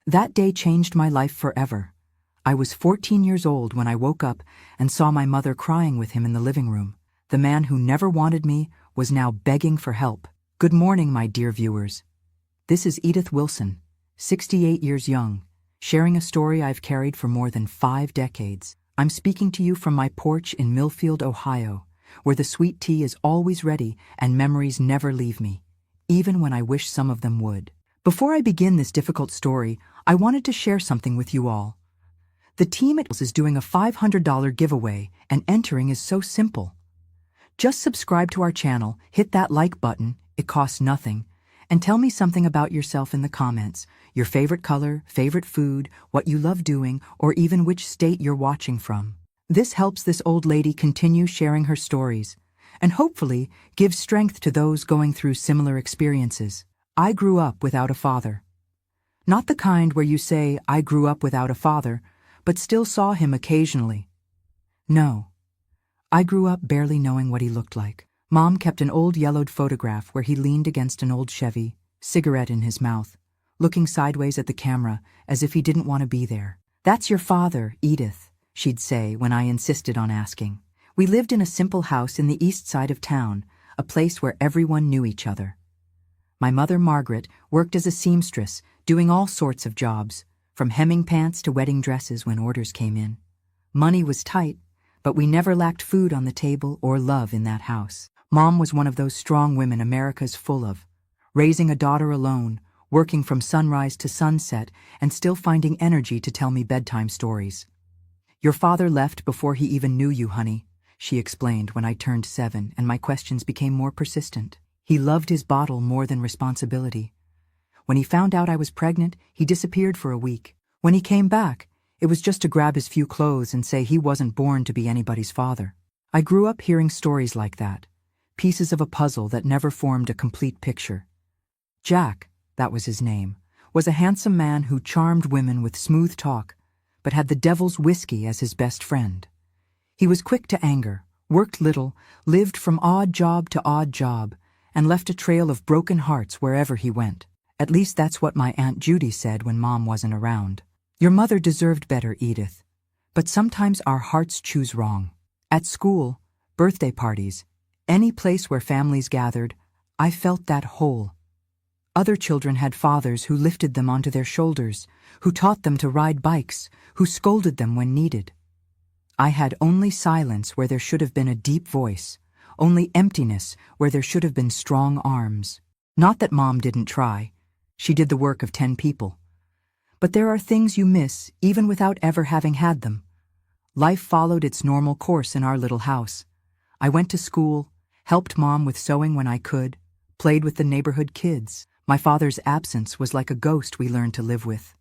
That day changed my life forever. I was 14 years old when I woke up and saw my mother crying with him in the living room. The man who never wanted me was now begging for help. Good morning, my dear viewers. This is Edith Wilson, 68 years young, sharing a story I've carried for more than 5 decades. I'm speaking to you from my porch in Millfield, Ohio, where the sweet tea is always ready and memories never leave me, even when I wish some of them would. Before I begin this difficult story, I wanted to share something with you all. The team at is doing a $500 giveaway, and entering is so simple. Just subscribe to our channel, hit that like button, it costs nothing, and tell me something about yourself in the comments, your favorite color, favorite food, what you love doing, or even which state you're watching from. This helps this old lady continue sharing her stories, and hopefully gives strength to those going through similar experiences. I grew up without a father. Not the kind where you say, I grew up without a father, but still saw him occasionally. No. I grew up barely knowing what he looked like. Mom kept an old yellowed photograph where he leaned against an old Chevy, cigarette in his mouth, looking sideways at the camera as if he didn't want to be there. That's your father, Edith, she'd say when I insisted on asking. We lived in a simple house in the east side of town, a place where everyone knew each other. My mother, Margaret, worked as a seamstress, doing all sorts of jobs, from hemming pants to wedding dresses when orders came in. Money was tight, but we never lacked food on the table or love in that house. Mom was one of those strong women America's full of, raising a daughter alone, working from sunrise to sunset, and still finding energy to tell me bedtime stories. Your father left before he even knew you, honey, she explained when I turned 7 and my questions became more persistent. He loved his bottle more than responsibility. When he found out I was pregnant, he disappeared for a week. When he came back, it was just to grab his few clothes and say he wasn't born to be anybody's father. I grew up hearing stories like that, pieces of a puzzle that never formed a complete picture. Jack, that was his name, was a handsome man who charmed women with smooth talk, but had the devil's whiskey as his best friend. He was quick to anger, worked little, lived from odd job to odd job, and left a trail of broken hearts wherever he went. At least that's what my Aunt Judy said when Mom wasn't around. Your mother deserved better, Edith. But sometimes our hearts choose wrong. At school, birthday parties, any place where families gathered, I felt that hole. Other children had fathers who lifted them onto their shoulders, who taught them to ride bikes, who scolded them when needed. I had only silence where there should have been a deep voice, only emptiness where there should have been strong arms. Not that Mom didn't try. She did the work of 10 people. But there are things you miss even without ever having had them. Life followed its normal course in our little house. I went to school, helped Mom with sewing when I could, played with the neighborhood kids. My father's absence was like a ghost we learned to live with.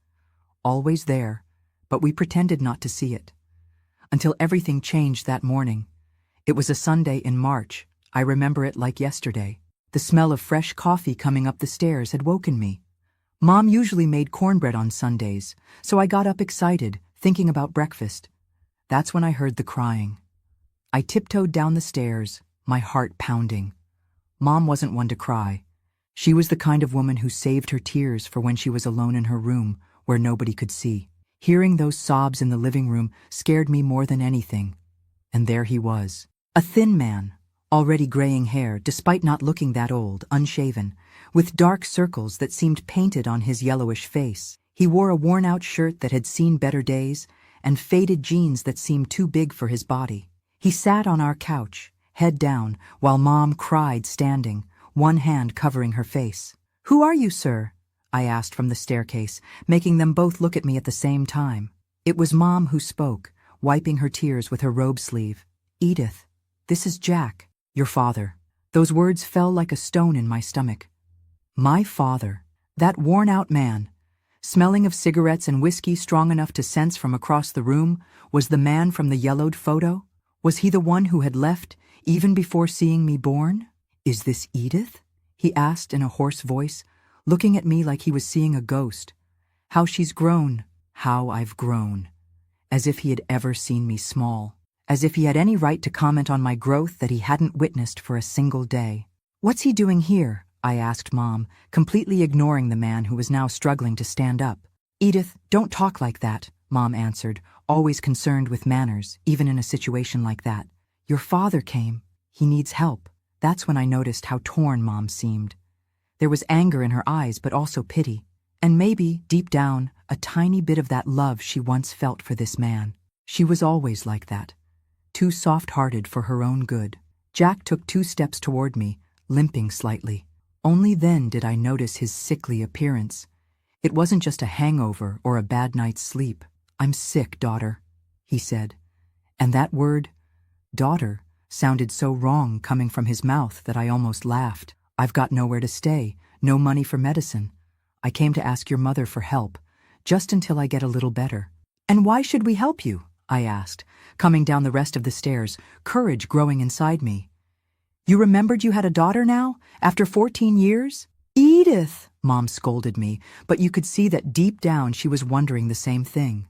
Always there, but we pretended not to see it. Until everything changed that morning. It was a Sunday in March. I remember it like yesterday. The smell of fresh coffee coming up the stairs had woken me. Mom usually made cornbread on Sundays, so I got up excited, thinking about breakfast. That's when I heard the crying. I tiptoed down the stairs, my heart pounding. Mom wasn't one to cry. She was the kind of woman who saved her tears for when she was alone in her room, where nobody could see. Hearing those sobs in the living room scared me more than anything. And there he was. A thin man, already graying hair despite not looking that old, unshaven, with dark circles that seemed painted on his yellowish face. He wore a worn-out shirt that had seen better days and faded jeans that seemed too big for his body. He sat on our couch, head down, while Mom cried standing, one hand covering her face. "Who are you, sir?" I asked from the staircase, making them both look at me at the same time. It was Mom who spoke, wiping her tears with her robe sleeve. "Edith, this is Jack, your father." Those words fell like a stone in my stomach. My father, that worn-out man, smelling of cigarettes and whiskey strong enough to sense from across the room, was the man from the yellowed photo? Was he the one who had left, even before seeing me born? "Is this Edith?" he asked in a hoarse voice, looking at me like he was seeing a ghost. How she's grown, how I've grown. As if he had ever seen me small. As if he had any right to comment on my growth that he hadn't witnessed for a single day. "What's he doing here?" I asked Mom, completely ignoring the man who was now struggling to stand up. Edith, don't talk like that, Mom answered, always concerned with manners, even in a situation like that. Your father came. He needs help. That's when I noticed how torn Mom seemed. There was anger in her eyes, but also pity. And maybe, deep down, a tiny bit of that love she once felt for this man. She was always like that. Too soft-hearted for her own good. Jack took 2 steps toward me, limping slightly. Only then did I notice his sickly appearance. It wasn't just a hangover or a bad night's sleep. I'm sick, daughter, he said. And that word, daughter, sounded so wrong coming from his mouth that I almost laughed. I've got nowhere to stay, no money for medicine. I came to ask your mother for help, just until I get a little better. And why should we help you? I asked, coming down the rest of the stairs, courage growing inside me. You remembered you had a daughter now, after 14 years? Edith, Mom scolded me, but you could see that deep down she was wondering the same thing.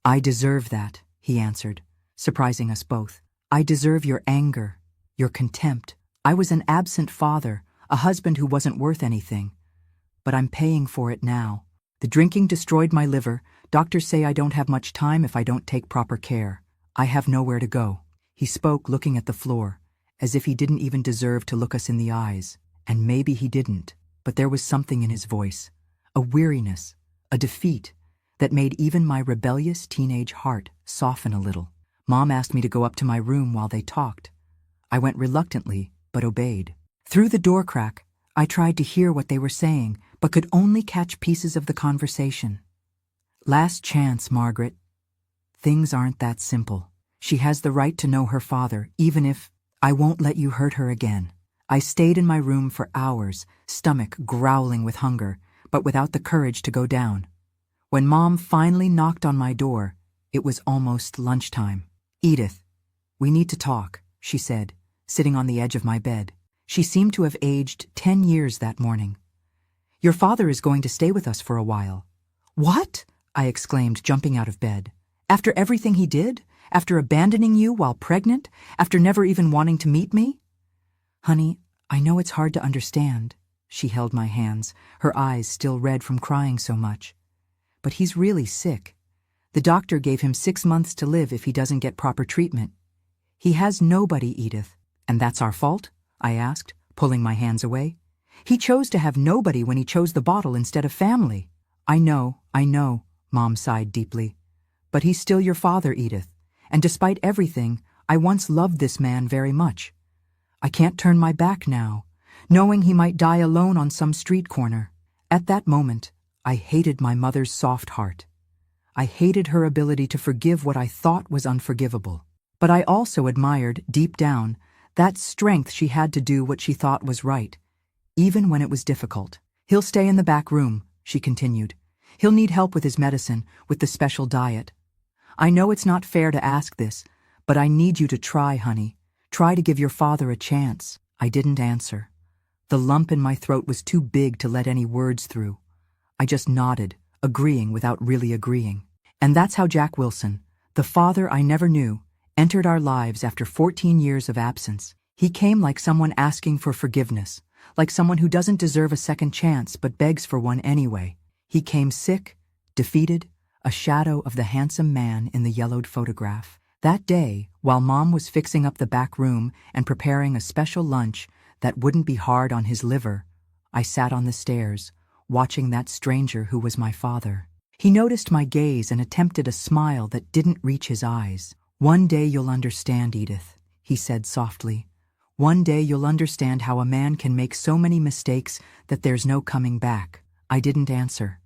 I deserve that, he answered, surprising us both. I deserve your anger, your contempt. I was an absent father, a husband who wasn't worth anything. But I'm paying for it now. The drinking destroyed my liver. Doctors say I don't have much time if I don't take proper care. I have nowhere to go. He spoke looking at the floor, as if he didn't even deserve to look us in the eyes. And maybe he didn't, but there was something in his voice, a weariness, a defeat, that made even my rebellious teenage heart soften a little. Mom asked me to go up to my room while they talked. I went reluctantly, but obeyed. Through the door crack, I tried to hear what they were saying, but could only catch pieces of the conversation. Last chance, Margaret. Things aren't that simple. She has the right to know her father, even if I won't let you hurt her again. I stayed in my room for hours, stomach growling with hunger, but without the courage to go down. When Mom finally knocked on my door, it was almost lunchtime. Edith, we need to talk, she said, sitting on the edge of my bed. She seemed to have aged 10 years that morning. Your father is going to stay with us for a while. What? I exclaimed, jumping out of bed. After everything he did? After abandoning you while pregnant? After never even wanting to meet me? Honey, I know it's hard to understand. She held my hands, her eyes still red from crying so much. But he's really sick. The doctor gave him 6 months to live if he doesn't get proper treatment. He has nobody, Edith. And that's our fault? I asked, pulling my hands away. He chose to have nobody when he chose the bottle instead of family. I know, Mom sighed deeply. But he's still your father, Edith. And despite everything, I once loved this man very much. I can't turn my back now, knowing he might die alone on some street corner. At that moment, I hated my mother's soft heart. I hated her ability to forgive what I thought was unforgivable. But I also admired, deep down, that strength she had to do what she thought was right, even when it was difficult. He'll stay in the back room, she continued. He'll need help with his medicine, with the special diet. I know it's not fair to ask this, but I need you to try, honey. Try to give your father a chance. I didn't answer. The lump in my throat was too big to let any words through. I just nodded, agreeing without really agreeing. And that's how Jack Wilson, the father I never knew, entered our lives after 14 years of absence. He came like someone asking for forgiveness, like someone who doesn't deserve a second chance but begs for one anyway. He came sick, defeated, a shadow of the handsome man in the yellowed photograph. That day, while Mom was fixing up the back room and preparing a special lunch that wouldn't be hard on his liver, I sat on the stairs, watching that stranger who was my father. He noticed my gaze and attempted a smile that didn't reach his eyes. One day you'll understand, Edith, he said softly. One day you'll understand how a man can make so many mistakes that there's no coming back. I didn't answer.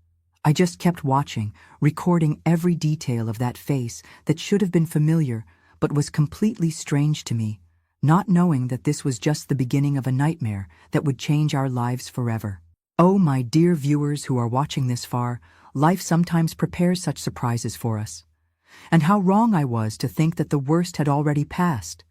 I just kept watching, recording every detail of that face that should have been familiar but was completely strange to me, not knowing that this was just the beginning of a nightmare that would change our lives forever. Oh, my dear viewers who are watching this far, life sometimes prepares such surprises for us. And how wrong I was to think that the worst had already passed,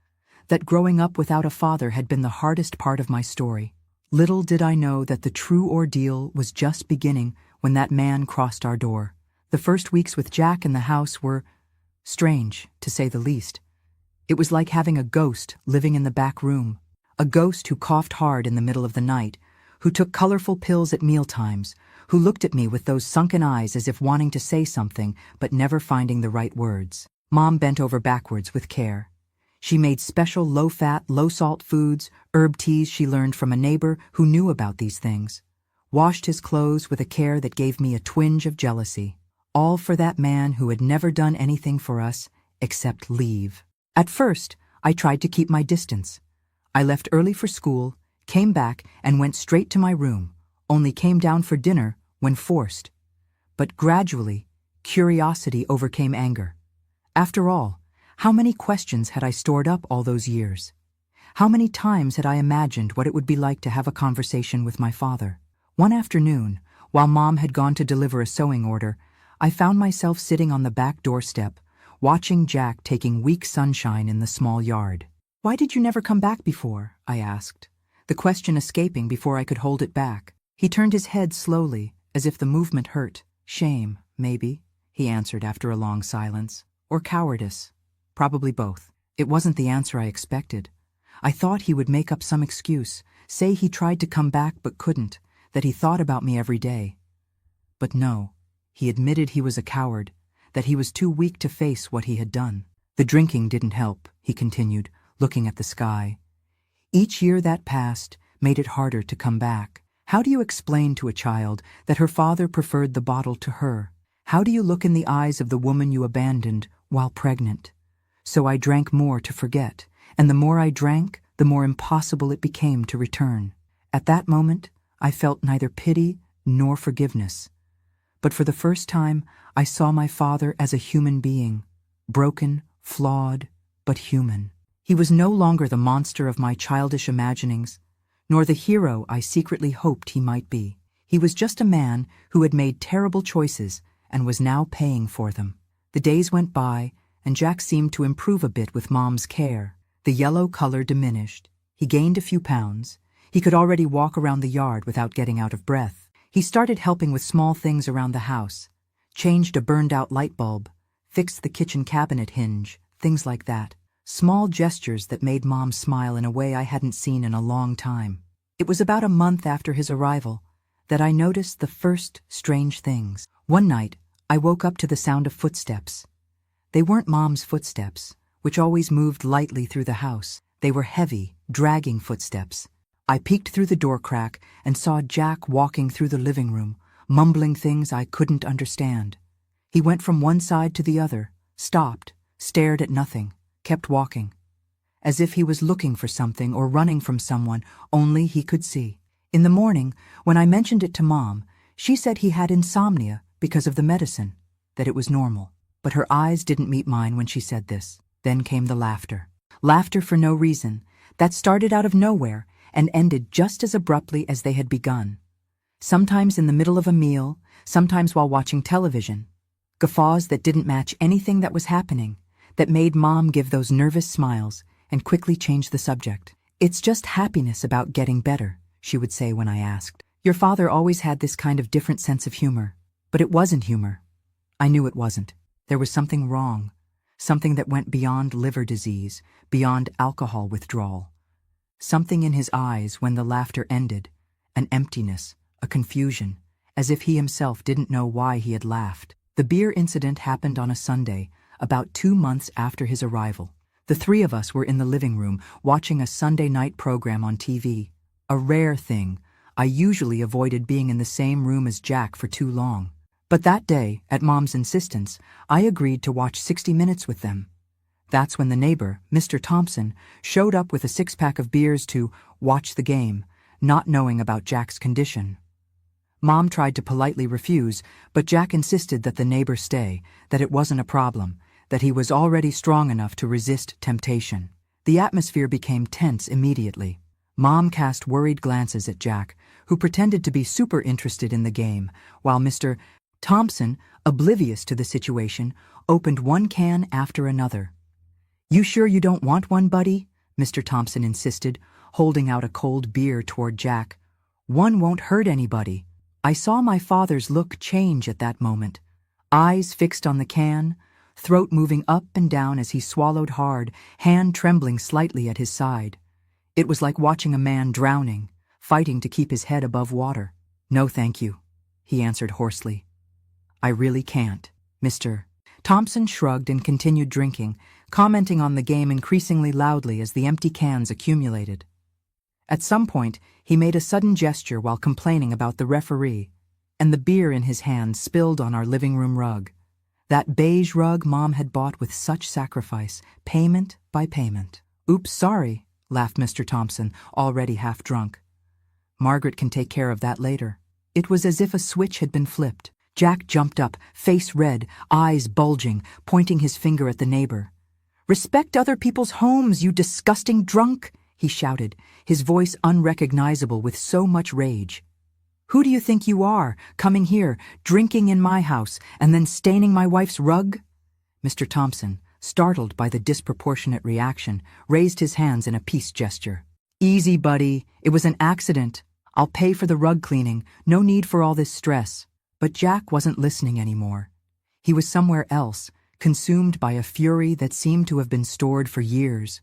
that growing up without a father had been the hardest part of my story. Little did I know that the true ordeal was just beginning when that man crossed our door. The first weeks with Jack in the house were strange, to say the least. It was like having a ghost living in the back room, a ghost who coughed hard in the middle of the night, who took colorful pills at mealtimes, who looked at me with those sunken eyes as if wanting to say something but never finding the right words. Mom bent over backwards with care. She made special low-fat, low-salt foods, herb teas she learned from a neighbor who knew about these things. Washed his clothes with a care that gave me a twinge of jealousy. All for that man who had never done anything for us except leave. At first, I tried to keep my distance. I left early for school, came back, and went straight to my room, only came down for dinner when forced. But gradually, curiosity overcame anger. After all, how many questions had I stored up all those years? How many times had I imagined what it would be like to have a conversation with my father? One afternoon, while Mom had gone to deliver a sewing order, I found myself sitting on the back doorstep, watching Jack taking weak sunshine in the small yard. "Why did you never come back before?" I asked, the question escaping before I could hold it back. He turned his head slowly, as if the movement hurt. "Shame, maybe," he answered after a long silence. "Or cowardice. Probably both." It wasn't the answer I expected. I thought he would make up some excuse, say he tried to come back but couldn't, that he thought about me every day. But no, he admitted he was a coward, that he was too weak to face what he had done. "The drinking didn't help," he continued, looking at the sky. "Each year that passed made it harder to come back. How do you explain to a child that her father preferred the bottle to her? How do you look in the eyes of the woman you abandoned while pregnant? So I drank more to forget, and the more I drank, the more impossible it became to return. At that moment, I felt neither pity nor forgiveness. But for the first time, I saw my father as a human being, broken, flawed, but human. He was no longer the monster of my childish imaginings, nor the hero I secretly hoped he might be. He was just a man who had made terrible choices and was now paying for them. The days went by, and Jack seemed to improve a bit with Mom's care. The yellow color diminished. He gained a few pounds. He could already walk around the yard without getting out of breath. He started helping with small things around the house, changed a burned-out light bulb, fixed the kitchen cabinet hinge, things like that. Small gestures that made Mom smile in a way I hadn't seen in a long time. It was about a month after his arrival that I noticed the first strange things. One night, I woke up to the sound of footsteps. They weren't Mom's footsteps, which always moved lightly through the house. They were heavy, dragging footsteps. I peeked through the door crack and saw Jack walking through the living room, mumbling things I couldn't understand. He went from one side to the other, stopped, stared at nothing, kept walking, as if he was looking for something or running from someone only he could see. In the morning, when I mentioned it to Mom, she said he had insomnia because of the medicine, that it was normal. But her eyes didn't meet mine when she said this. Then came the laughter. Laughter for no reason, that started out of nowhere and ended just as abruptly as they had begun. Sometimes in the middle of a meal, sometimes while watching television. Guffaws that didn't match anything that was happening, that made Mom give those nervous smiles and quickly change the subject. "It's just happiness about getting better," she would say when I asked. "Your father always had this kind of different sense of humor." But it wasn't humor. I knew it wasn't. There was something wrong, something that went beyond liver disease, beyond alcohol withdrawal. Something in his eyes when the laughter ended, an emptiness, a confusion, as if he himself didn't know why he had laughed. The beer incident happened on a Sunday, about 2 months after his arrival. The three of us were in the living room watching a Sunday night program on TV. A rare thing. I usually avoided being in the same room as Jack for too long. But that day, at Mom's insistence, I agreed to watch 60 Minutes with them. That's when the neighbor, Mr. Thompson, showed up with a 6-pack of beers to watch the game, not knowing about Jack's condition. Mom tried to politely refuse, but Jack insisted that the neighbor stay, that it wasn't a problem, that he was already strong enough to resist temptation. The atmosphere became tense immediately. Mom cast worried glances at Jack, who pretended to be super interested in the game, while Mr. Thompson, oblivious to the situation, opened one can after another. "You sure you don't want one, buddy?" Mr. Thompson insisted, holding out a cold beer toward Jack. "One won't hurt anybody." I saw my father's look change at that moment. Eyes fixed on the can, throat moving up and down as he swallowed hard, hand trembling slightly at his side. It was like watching a man drowning, fighting to keep his head above water. "No, thank you," he answered hoarsely. I really can't, Mr. Thompson shrugged and continued drinking, commenting on the game increasingly loudly as the empty cans accumulated. At some point, he made a sudden gesture while complaining about the referee, and the beer in his hand spilled on our living room rug. That beige rug Mom had bought with such sacrifice, payment by payment. Oops, sorry, laughed Mr. Thompson, already half drunk. Margaret can take care of that later. It was as if a switch had been flipped. Jack jumped up, face red, eyes bulging, pointing his finger at the neighbor. Respect other people's homes, you disgusting drunk, he shouted, his voice unrecognizable with so much rage. Who do you think you are, coming here, drinking in my house, and then staining my wife's rug? Mr. Thompson, startled by the disproportionate reaction, raised his hands in a peace gesture. Easy, buddy. It was an accident. I'll pay for the rug cleaning. No need for all this stress. But Jack wasn't listening anymore. He was somewhere else, consumed by a fury that seemed to have been stored for years.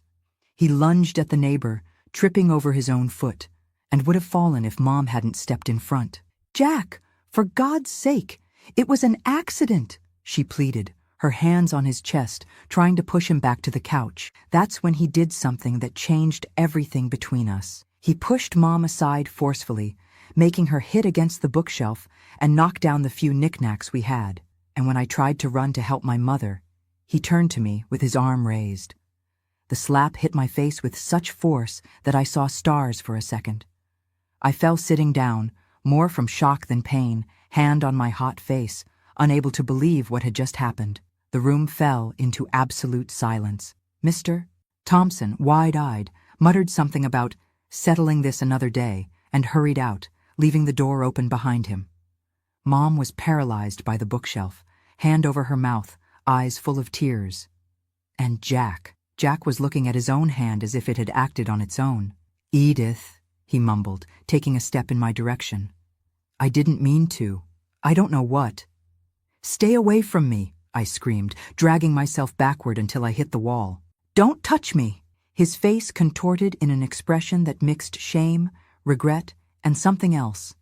He lunged at the neighbor, tripping over his own foot, and would have fallen if Mom hadn't stepped in front. Jack, for God's sake, it was an accident, she pleaded, her hands on his chest, trying to push him back to the couch. That's when he did something that changed everything between us. He pushed Mom aside forcefully, making her hit against the bookshelf and knock down the few knickknacks we had. And when I tried to run to help my mother, he turned to me with his arm raised. The slap hit my face with such force that I saw stars for a second. I fell sitting down, more from shock than pain, hand on my hot face, unable to believe what had just happened. The room fell into absolute silence. Mr. Thompson, wide-eyed, muttered something about settling this another day and hurried out, leaving the door open behind him. Mom was paralyzed by the bookshelf, hand over her mouth, eyes full of tears. And Jack was looking at his own hand as if it had acted on its own. Edith, he mumbled, taking a step in my direction. I didn't mean to. I don't know what. Stay away from me, I screamed, dragging myself backward until I hit the wall. Don't touch me! His face contorted in an expression that mixed shame, regret, and something else.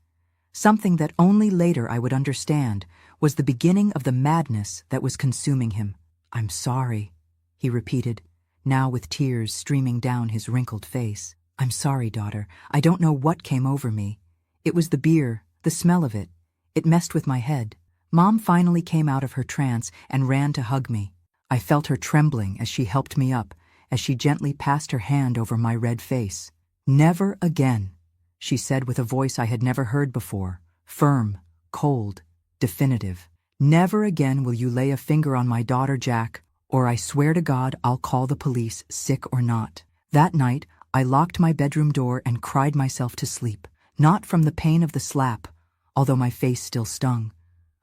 Something that only later I would understand was the beginning of the madness that was consuming him. I'm sorry, he repeated, now with tears streaming down his wrinkled face. I'm sorry, daughter. I don't know what came over me. It was the beer, the smell of it. It messed with my head. Mom finally came out of her trance and ran to hug me. I felt her trembling as she helped me up, as she gently passed her hand over my red face. Never again, she said with a voice I had never heard before, firm, cold, definitive. Never again will you lay a finger on my daughter, Jack, or I swear to God I'll call the police, sick or not. That night, I locked my bedroom door and cried myself to sleep, not from the pain of the slap, although my face still stung.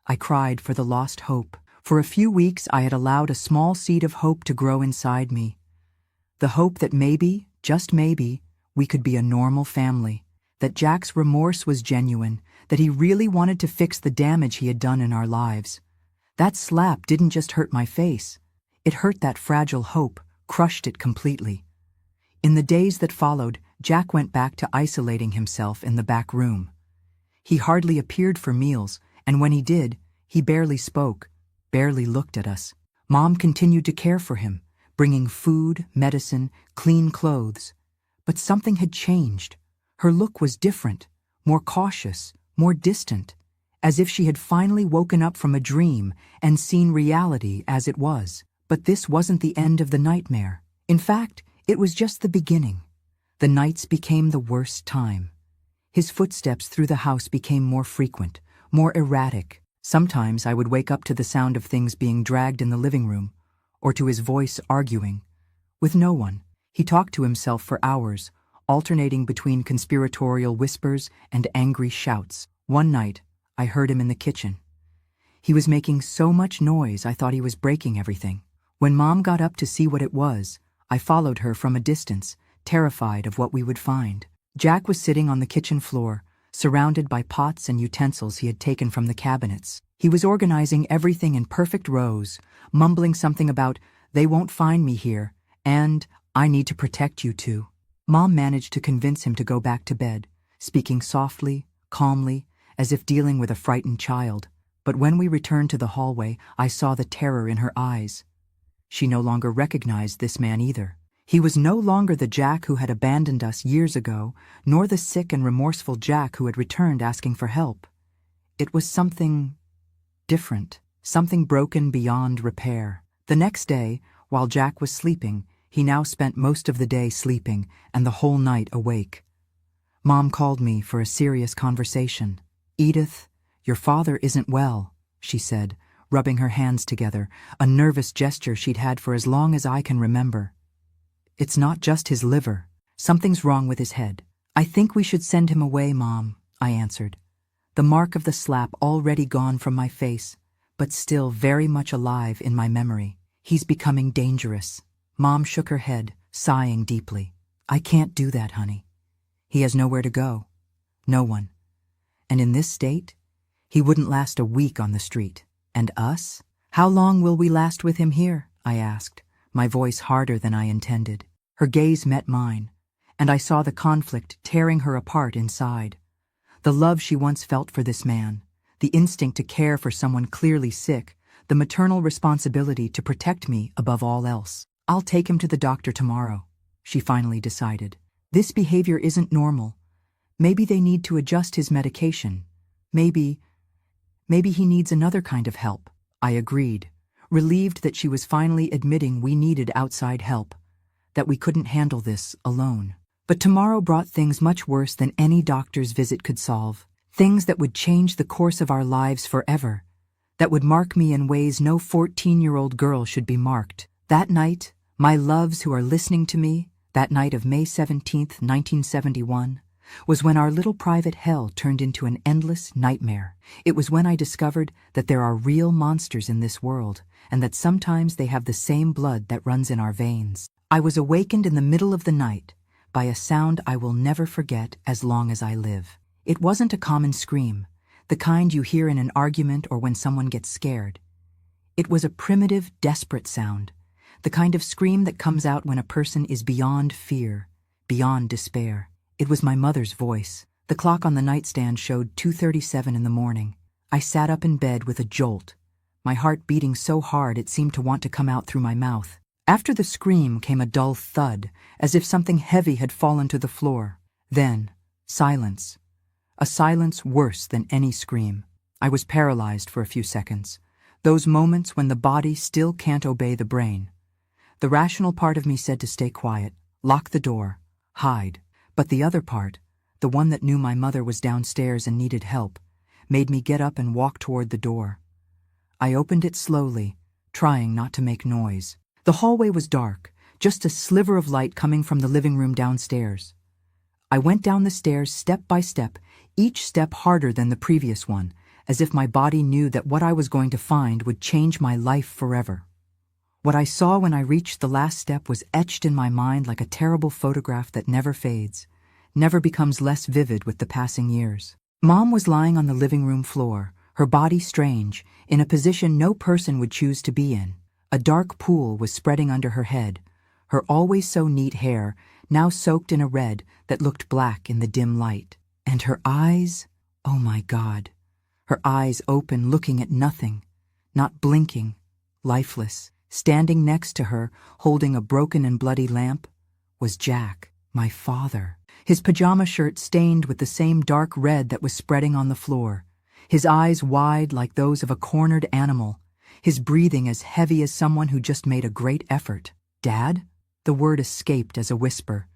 I cried for the lost hope. For a few weeks I had allowed a small seed of hope to grow inside me. The hope that maybe, just maybe, we could be a normal family, that Jack's remorse was genuine, that he really wanted to fix the damage he had done in our lives. That slap didn't just hurt my face. It hurt that fragile hope, crushed it completely. In the days that followed, Jack went back to isolating himself in the back room. He hardly appeared for meals, and when he did, he barely spoke, barely looked at us. Mom continued to care for him, bringing food, medicine, clean clothes. But something had changed. Her look was different, more cautious, more distant, as if she had finally woken up from a dream and seen reality as it was. But this wasn't the end of the nightmare. In fact, it was just the beginning. The nights became the worst time. His footsteps through the house became more frequent, more erratic. Sometimes I would wake up to the sound of things being dragged in the living room, or to his voice arguing. With no one, he talked to himself for hours, alternating between conspiratorial whispers and angry shouts. One night, I heard him in the kitchen. He was making so much noise I thought he was breaking everything. When Mom got up to see what it was, I followed her from a distance, terrified of what we would find. Jack was sitting on the kitchen floor, surrounded by pots and utensils he had taken from the cabinets. He was organizing everything in perfect rows, mumbling something about, "They won't find me here," and "I need to protect you too." Mom managed to convince him to go back to bed, speaking softly, calmly, as if dealing with a frightened child. But when we returned to the hallway, I saw the terror in her eyes. She no longer recognized this man either. He was no longer the Jack who had abandoned us years ago, nor the sick and remorseful Jack who had returned asking for help. It was something different, something broken beyond repair. The next day, while Jack was sleeping, he now spent most of the day sleeping and the whole night awake. Mom called me for a serious conversation. "Edith, your father isn't well," she said, rubbing her hands together, a nervous gesture she'd had for as long as I can remember. "It's not just his liver. Something's wrong with his head." "I think we should send him away, Mom," I answered, the mark of the slap already gone from my face, but still very much alive in my memory. "He's becoming dangerous." Mom shook her head, sighing deeply. "I can't do that, honey. He has nowhere to go. No one. And in this state, he wouldn't last a week on the street. And us? How long will we last with him here?" I asked, my voice harder than I intended. Her gaze met mine, and I saw the conflict tearing her apart inside. The love she once felt for this man, the instinct to care for someone clearly sick, the maternal responsibility to protect me above all else. "I'll take him to the doctor tomorrow," she finally decided. "This behavior isn't normal. Maybe they need to adjust his medication. Maybe he needs another kind of help." I agreed, relieved that she was finally admitting we needed outside help, that we couldn't handle this alone. But tomorrow brought things much worse than any doctor's visit could solve. Things that would change the course of our lives forever, that would mark me in ways no 14-year-old girl should be marked. That night, my loves who are listening to me, that night of May 17th, 1971, was when our little private hell turned into an endless nightmare. It was when I discovered that there are real monsters in this world, and that sometimes they have the same blood that runs in our veins. I was awakened in the middle of the night by a sound I will never forget as long as I live. It wasn't a common scream, the kind you hear in an argument or when someone gets scared. It was a primitive, desperate sound, the kind of scream that comes out when a person is beyond fear, beyond despair. It was my mother's voice. The clock on the nightstand showed 2:37 in the morning. I sat up in bed with a jolt, my heart beating so hard it seemed to want to come out through my mouth. After the scream came a dull thud, as if something heavy had fallen to the floor. Then, silence. A silence worse than any scream. I was paralyzed for a few seconds. Those moments when the body still can't obey the brain. The rational part of me said to stay quiet, lock the door, hide. But the other part, the one that knew my mother was downstairs and needed help, made me get up and walk toward the door. I opened it slowly, trying not to make noise. The hallway was dark, just a sliver of light coming from the living room downstairs. I went down the stairs step by step, each step harder than the previous one, as if my body knew that what I was going to find would change my life forever. What I saw when I reached the last step was etched in my mind like a terrible photograph that never fades, never becomes less vivid with the passing years. Mom was lying on the living room floor, her body strange, in a position no person would choose to be in. A dark pool was spreading under her head, her always so neat hair now soaked in a red that looked black in the dim light. And her eyes, oh my God, her eyes open looking at nothing, not blinking, lifeless. Standing next to her, holding a broken and bloody lamp, was Jack, my father. His pajama shirt stained with the same dark red that was spreading on the floor, his eyes wide like those of a cornered animal, his breathing as heavy as someone who just made a great effort. "Dad?" The word escaped as a whisper,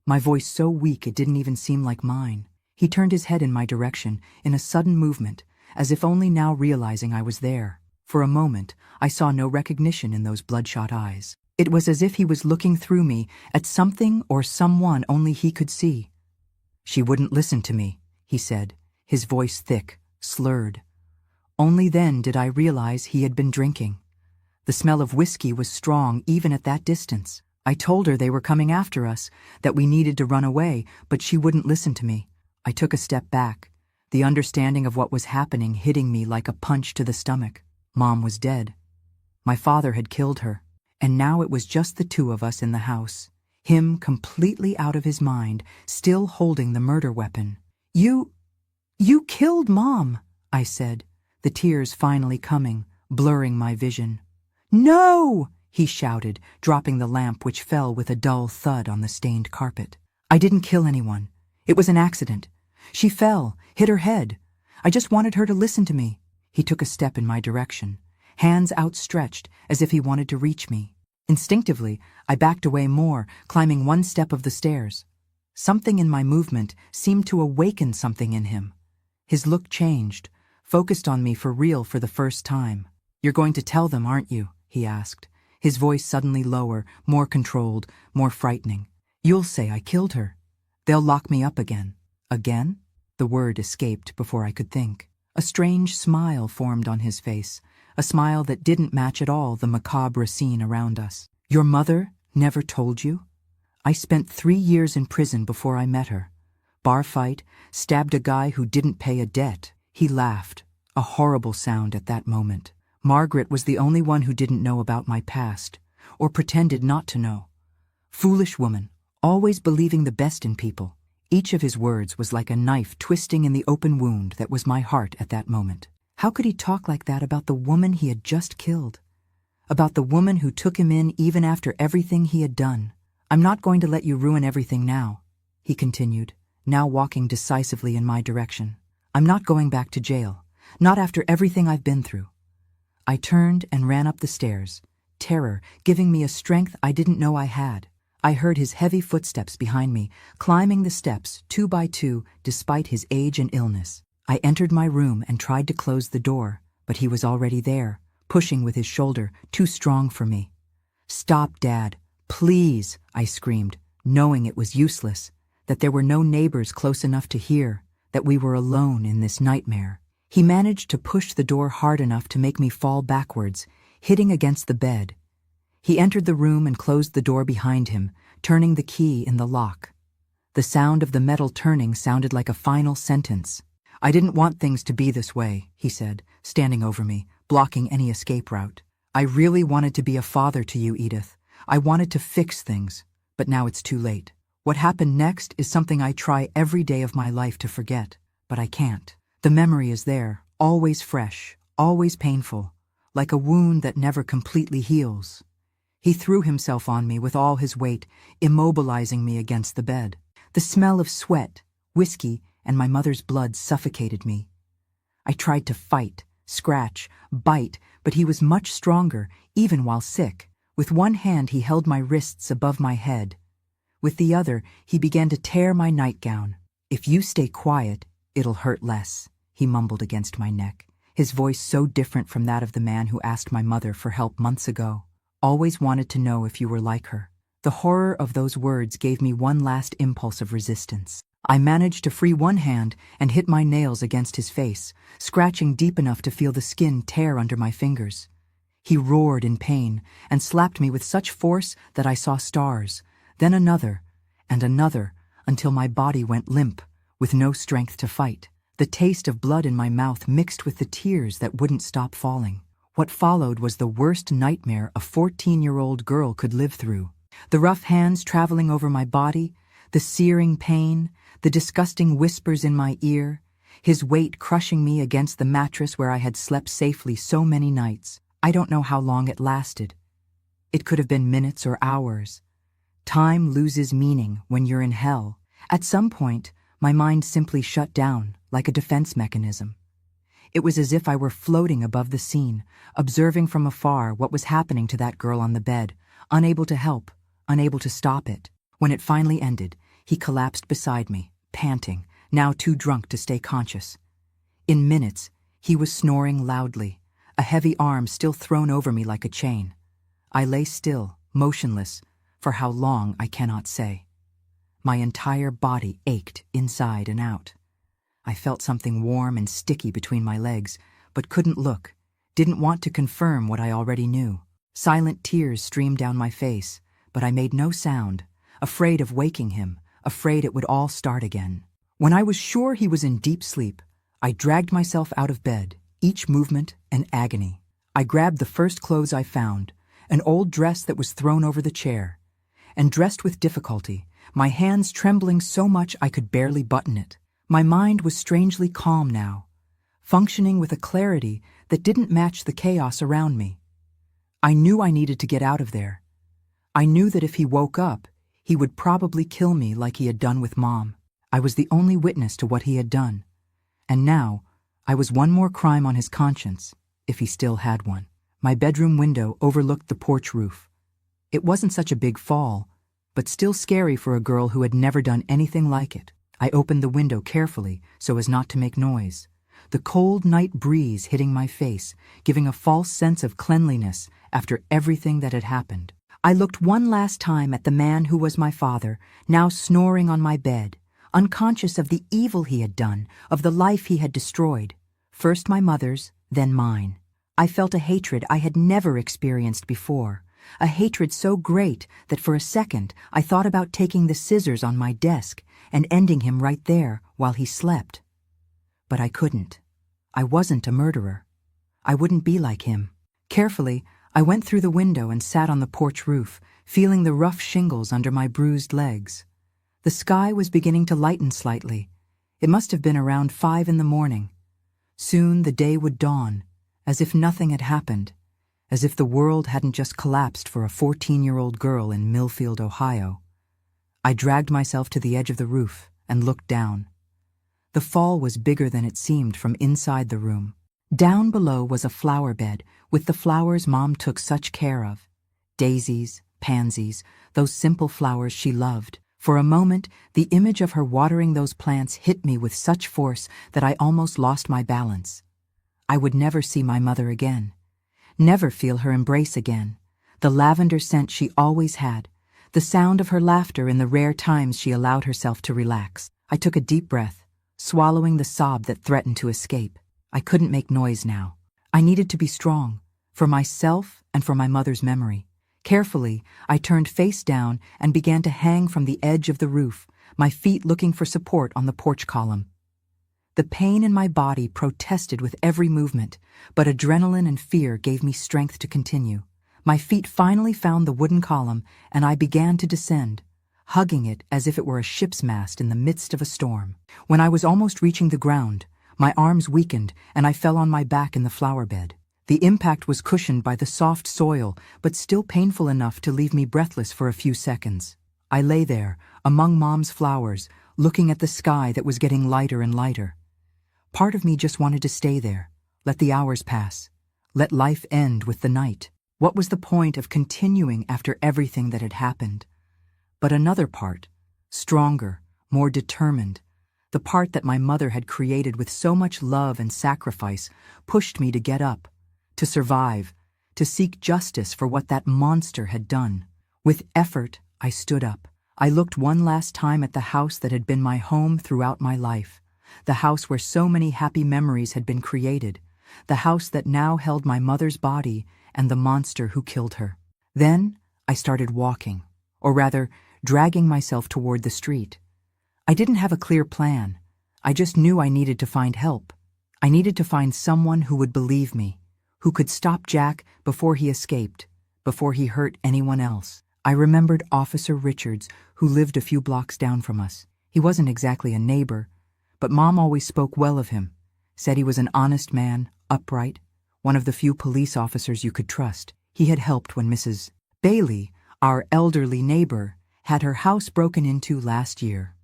my voice so weak it didn't even seem like mine. He turned his head in my direction, in a sudden movement, as if only now realizing I was there. For a moment, I saw no recognition in those bloodshot eyes. It was as if he was looking through me at something or someone only he could see. "She wouldn't listen to me," he said, his voice thick, slurred. Only then did I realize he had been drinking. The smell of whiskey was strong even at that distance. I told her they were coming after us, that we needed to run away, but she wouldn't listen to me. I took a step back, the understanding of what was happening hitting me like a punch to the stomach. Mom was dead. My father had killed her, and now it was just the two of us in the house, him completely out of his mind, still holding the murder weapon. You "You killed Mom," I said, the tears finally coming, blurring my vision. "No!" he shouted, dropping the lamp, which fell with a dull thud on the stained carpet. "I didn't kill anyone. It was an accident. She fell, hit her head. I just wanted her to listen to me." He took a step in my direction, hands outstretched as if he wanted to reach me. Instinctively, I backed away more, climbing one step of the stairs. Something in my movement seemed to awaken something in him. His look changed, focused on me for real for the first time. "You're going to tell them, aren't you?" he asked, his voice suddenly lower, more controlled, more frightening. "You'll say I killed her. They'll lock me up again." "Again?" The word escaped before I could think. A strange smile formed on his face, a smile that didn't match at all the macabre scene around us. "Your mother never told you? I spent 3 years in prison before I met her. Bar fight, stabbed a guy who didn't pay a debt." He laughed, a horrible sound at that moment. Margaret was the only one who didn't know about my past, or pretended not to know. Foolish woman, always believing the best in people. Each of his words was like a knife twisting in the open wound that was my heart at that moment. How could he talk like that about the woman he had just killed? About the woman who took him in even after everything he had done? "I'm not going to let you ruin everything now," he continued, now walking decisively in my direction. "I'm not going back to jail, not after everything I've been through." I turned and ran up the stairs, terror giving me a strength I didn't know I had. I heard his heavy footsteps behind me, climbing the steps 2 by 2 despite his age and illness. I entered my room and tried to close the door, but he was already there, pushing with his shoulder, too strong for me. "Stop, Dad, please," I screamed, knowing it was useless, that there were no neighbors close enough to hear, that we were alone in this nightmare. He managed to push the door hard enough to make me fall backwards, hitting against the bed. He entered the room and closed the door behind him, turning the key in the lock. The sound of the metal turning sounded like a final sentence. "I didn't want things to be this way," he said, standing over me, blocking any escape route. "I really wanted to be a father to you, Edith. I wanted to fix things, but now it's too late. What happened next is something I try every day of my life to forget, but I can't. The memory is there, always fresh, always painful, like a wound that never completely heals." He threw himself on me with all his weight, immobilizing me against the bed. The smell of sweat, whiskey, and my mother's blood suffocated me. I tried to fight, scratch, bite, but he was much stronger, even while sick. With one hand he held my wrists above my head. With the other, he began to tear my nightgown. "If you stay quiet, it'll hurt less," he mumbled against my neck, his voice so different from that of the man who asked my mother for help months ago. "Always wanted to know if you were like her." The horror of those words gave me one last impulse of resistance. I managed to free one hand and hit my nails against his face, scratching deep enough to feel the skin tear under my fingers. He roared in pain and slapped me with such force that I saw stars, then another, and another, until my body went limp, with no strength to fight. The taste of blood in my mouth mixed with the tears that wouldn't stop falling. What followed was the worst nightmare a 14-year-old girl could live through. The rough hands traveling over my body, the searing pain, the disgusting whispers in my ear, his weight crushing me against the mattress where I had slept safely so many nights. I don't know how long it lasted. It could have been minutes or hours. Time loses meaning when you're in hell. At some point, my mind simply shut down, like a defense mechanism. It was as if I were floating above the scene, observing from afar what was happening to that girl on the bed, unable to help, unable to stop it. When it finally ended, he collapsed beside me, panting, now too drunk to stay conscious. In minutes, he was snoring loudly, a heavy arm still thrown over me like a chain. I lay still, motionless, for how long I cannot say. My entire body ached inside and out. I felt something warm and sticky between my legs, but couldn't look, didn't want to confirm what I already knew. Silent tears streamed down my face, but I made no sound, afraid of waking him, afraid it would all start again. When I was sure he was in deep sleep, I dragged myself out of bed, each movement an agony. I grabbed the first clothes I found, an old dress that was thrown over the chair, and dressed with difficulty, my hands trembling so much I could barely button it. My mind was strangely calm now, functioning with a clarity that didn't match the chaos around me. I knew I needed to get out of there. I knew that if he woke up, he would probably kill me like he had done with Mom. I was the only witness to what he had done. And now, I was one more crime on his conscience, if he still had one. My bedroom window overlooked the porch roof. It wasn't such a big fall, but still scary for a girl who had never done anything like it. I opened the window carefully so as not to make noise. The cold night breeze hitting my face, giving a false sense of cleanliness after everything that had happened. I looked one last time at the man who was my father, now snoring on my bed, unconscious of the evil he had done, of the life he had destroyed. First my mother's, then mine. I felt a hatred I had never experienced before, a hatred so great that for a second I thought about taking the scissors on my desk and ending him right there while he slept. But I couldn't. I wasn't a murderer. I wouldn't be like him. Carefully, I went through the window and sat on the porch roof, feeling the rough shingles under my bruised legs. The sky was beginning to lighten slightly. It must have been around 5 in the morning. Soon the day would dawn, as if nothing had happened, as if the world hadn't just collapsed for a 14-year-old girl in Millfield, Ohio. I dragged myself to the edge of the roof and looked down. The fall was bigger than it seemed from inside the room. Down below was a flower bed with the flowers Mom took such care of. Daisies, pansies, those simple flowers she loved. For a moment, the image of her watering those plants hit me with such force that I almost lost my balance. I would never see my mother again. Never feel her embrace again. The lavender scent she always had. The sound of her laughter in the rare times she allowed herself to relax. I took a deep breath, swallowing the sob that threatened to escape. I couldn't make noise now. I needed to be strong, for myself and for my mother's memory. Carefully, I turned face down and began to hang from the edge of the roof, my feet looking for support on the porch column. The pain in my body protested with every movement, but adrenaline and fear gave me strength to continue. My feet finally found the wooden column, and I began to descend, hugging it as if it were a ship's mast in the midst of a storm. When I was almost reaching the ground, my arms weakened and I fell on my back in the flower bed. The impact was cushioned by the soft soil, but still painful enough to leave me breathless for a few seconds. I lay there, among Mom's flowers, looking at the sky that was getting lighter and lighter. Part of me just wanted to stay there, let the hours pass, let life end with the night. What was the point of continuing after everything that had happened? But another part, stronger, more determined, the part that my mother had created with so much love and sacrifice, pushed me to get up, to survive, to seek justice for what that monster had done. With effort, I stood up. I looked one last time at the house that had been my home throughout my life, the house where so many happy memories had been created, the house that now held my mother's body and the monster who killed her. Then I started walking, or rather, dragging myself toward the street. I didn't have a clear plan. I just knew I needed to find help. I needed to find someone who would believe me, who could stop Jack before he escaped, before he hurt anyone else. I remembered Officer Richards, who lived a few blocks down from us. He wasn't exactly a neighbor, but Mom always spoke well of him, said he was an honest man, upright, one of the few police officers you could trust. He had helped when Mrs. Bailey, our elderly neighbor, had her house broken into last year.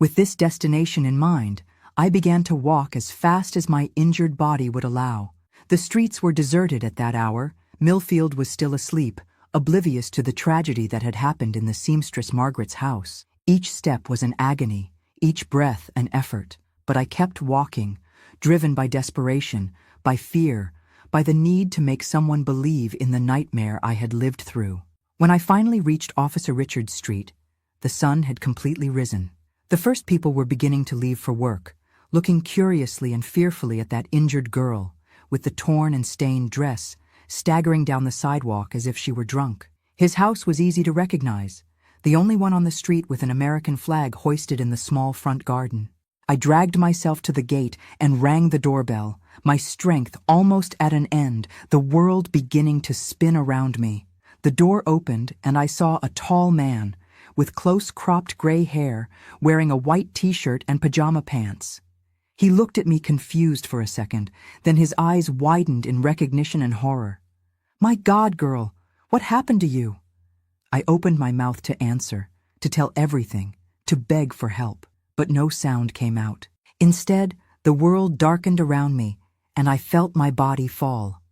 With this destination in mind, I began to walk as fast as my injured body would allow. The streets were deserted at that hour. Millfield was still asleep, oblivious to the tragedy that had happened in the seamstress Margaret's house. Each step was an agony, each breath an effort, but I kept walking, driven by desperation, by fear, by the need to make someone believe in the nightmare I had lived through. When I finally reached Officer Richards Street, the sun had completely risen. The first people were beginning to leave for work, looking curiously and fearfully at that injured girl, with the torn and stained dress, staggering down the sidewalk as if she were drunk. His house was easy to recognize, the only one on the street with an American flag hoisted in the small front garden. I dragged myself to the gate and rang the doorbell, my strength almost at an end, the world beginning to spin around me. The door opened and I saw a tall man, with close-cropped gray hair, wearing a white t-shirt and pajama pants. He looked at me confused for a second, then his eyes widened in recognition and horror. "My God, girl, what happened to you?" I opened my mouth to answer, to tell everything, to beg for help, but no sound came out. Instead, the world darkened around me, and I felt my body fall,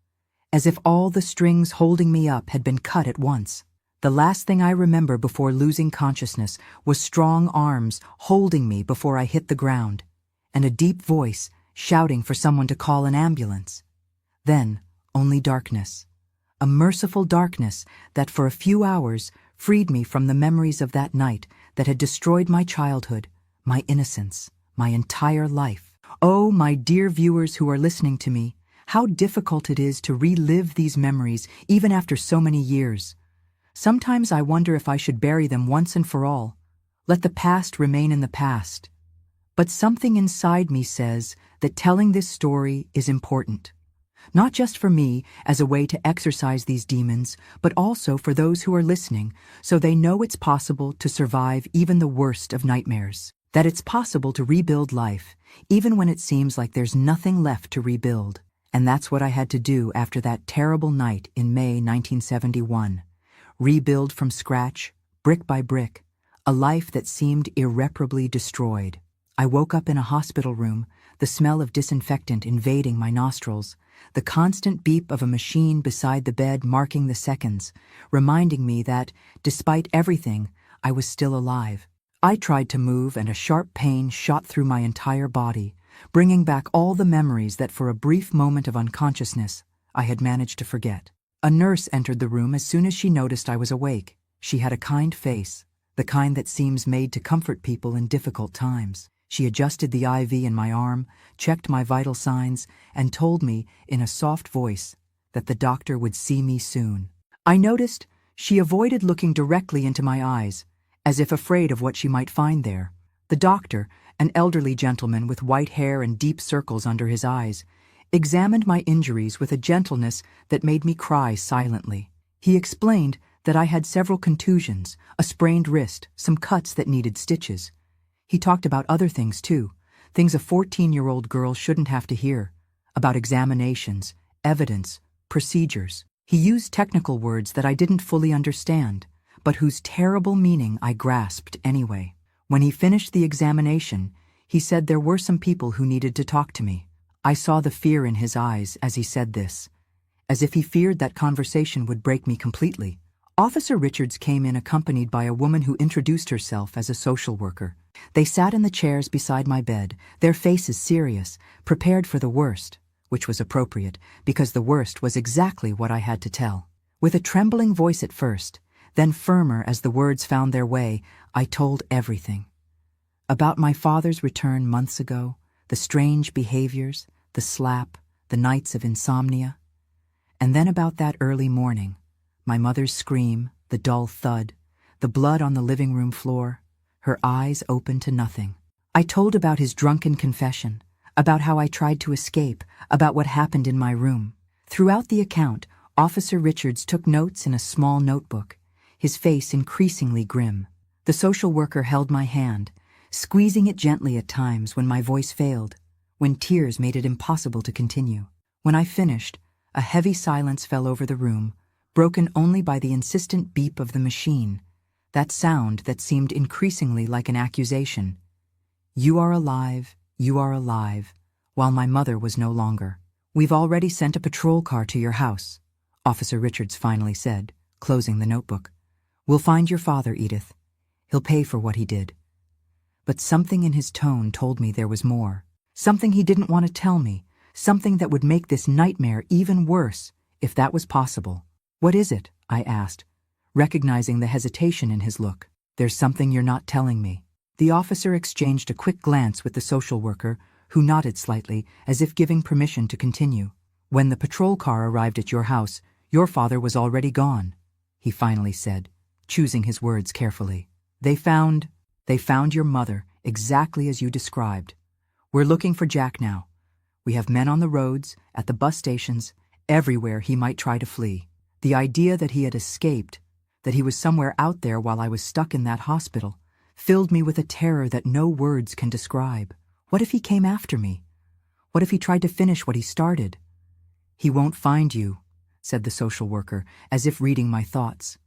as if all the strings holding me up had been cut at once. The last thing I remember before losing consciousness was strong arms holding me before I hit the ground, and a deep voice shouting for someone to call an ambulance. Then, only darkness. A merciful darkness that for a few hours freed me from the memories of that night that had destroyed my childhood, my innocence, my entire life. Oh, my dear viewers who are listening to me, how difficult it is to relive these memories even after so many years. Sometimes I wonder if I should bury them once and for all. Let the past remain in the past. But something inside me says that telling this story is important. Not just for me as a way to exorcise these demons, but also for those who are listening, so they know it's possible to survive even the worst of nightmares. That it's possible to rebuild life, even when it seems like there's nothing left to rebuild. And that's what I had to do after that terrible night in May 1971. Rebuild from scratch, brick by brick, a life that seemed irreparably destroyed. I woke up in a hospital room, the smell of disinfectant invading my nostrils, the constant beep of a machine beside the bed marking the seconds, reminding me that, despite everything, I was still alive. I tried to move and a sharp pain shot through my entire body, bringing back all the memories that for a brief moment of unconsciousness I had managed to forget. A nurse entered the room as soon as she noticed I was awake. She had a kind face, the kind that seems made to comfort people in difficult times. She adjusted the IV in my arm, checked my vital signs, and told me in a soft voice that the doctor would see me soon. I noticed she avoided looking directly into my eyes, as if afraid of what she might find there. The doctor, an elderly gentleman with white hair and deep circles under his eyes, examined my injuries with a gentleness that made me cry silently. He explained that I had several contusions, a sprained wrist, some cuts that needed stitches. He talked about other things too, things a 14-year-old girl shouldn't have to hear, about examinations, evidence, procedures. He used technical words that I didn't fully understand, but whose terrible meaning I grasped anyway. When he finished the examination, he said there were some people who needed to talk to me. I saw the fear in his eyes as he said this, as if he feared that conversation would break me completely. Officer Richards came in accompanied by a woman who introduced herself as a social worker. They sat in the chairs beside my bed, their faces serious, prepared for the worst, which was appropriate, because the worst was exactly what I had to tell. With a trembling voice at first, then firmer as the words found their way, I told everything. About my father's return months ago, the strange behaviors, the slap, the nights of insomnia. And then about that early morning, my mother's scream, the dull thud, the blood on the living room floor, her eyes open to nothing. I told about his drunken confession, about how I tried to escape, about what happened in my room. Throughout the account, Officer Richards took notes in a small notebook, his face increasingly grim. The social worker held my hand, squeezing it gently at times when my voice failed, when tears made it impossible to continue. When I finished, a heavy silence fell over the room, broken only by the insistent beep of the machine, that sound that seemed increasingly like an accusation. You are alive, while my mother was no longer. We've already sent a patrol car to your house, Officer Richards finally said, closing the notebook. We'll find your father, Edith. He'll pay for what he did. But something in his tone told me there was more. Something he didn't want to tell me, something that would make this nightmare even worse, if that was possible. What is it? I asked, recognizing the hesitation in his look. There's something you're not telling me. The officer exchanged a quick glance with the social worker, who nodded slightly, as if giving permission to continue. When the patrol car arrived at your house, your father was already gone, he finally said, choosing his words carefully. They found your mother, exactly as you described. We're looking for Jack now. We have men on the roads, at the bus stations, everywhere he might try to flee. The idea that he had escaped, that he was somewhere out there while I was stuck in that hospital, filled me with a terror that no words can describe. What if he came after me? What if he tried to finish what he started? "He won't find you," said the social worker, as if reading my thoughts.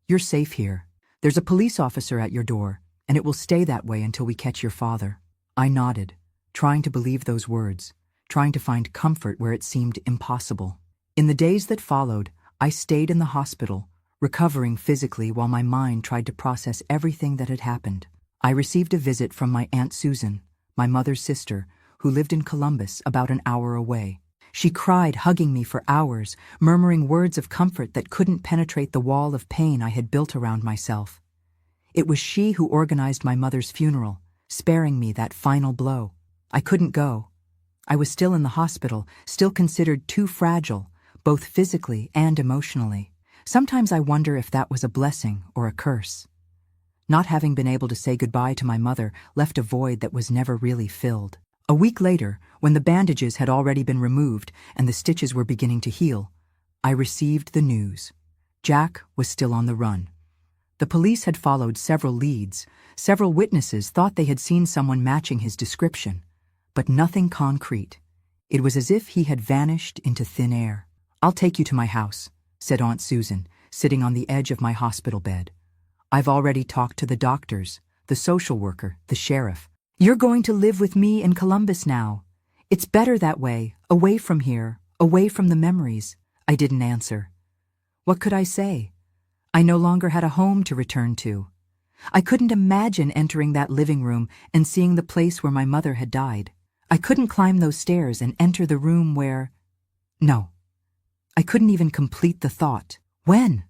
"You're safe here. There's a police officer at your door, and it will stay that way until we catch your father." I nodded, trying to believe those words, trying to find comfort where it seemed impossible. In the days that followed, I stayed in the hospital, recovering physically while my mind tried to process everything that had happened. I received a visit from my Aunt Susan, my mother's sister, who lived in Columbus about an hour away. She cried, hugging me for hours, murmuring words of comfort that couldn't penetrate the wall of pain I had built around myself. It was she who organized my mother's funeral, sparing me that final blow. I couldn't go. I was still in the hospital, still considered too fragile, both physically and emotionally. Sometimes I wonder if that was a blessing or a curse. Not having been able to say goodbye to my mother left a void that was never really filled. A week later, when the bandages had already been removed and the stitches were beginning to heal, I received the news. Jack was still on the run. The police had followed several leads. Several witnesses thought they had seen someone matching his description, but nothing concrete. It was as if he had vanished into thin air. "I'll take you to my house," said Aunt Susan, sitting on the edge of my hospital bed. "I've already talked to the doctors, the social worker, the sheriff. You're going to live with me in Columbus now. It's better that way, away from here, away from the memories." I didn't answer. What could I say? I no longer had a home to return to. I couldn't imagine entering that living room and seeing the place where my mother had died. I couldn't climb those stairs and enter the room where... No. I couldn't even complete the thought. "When?"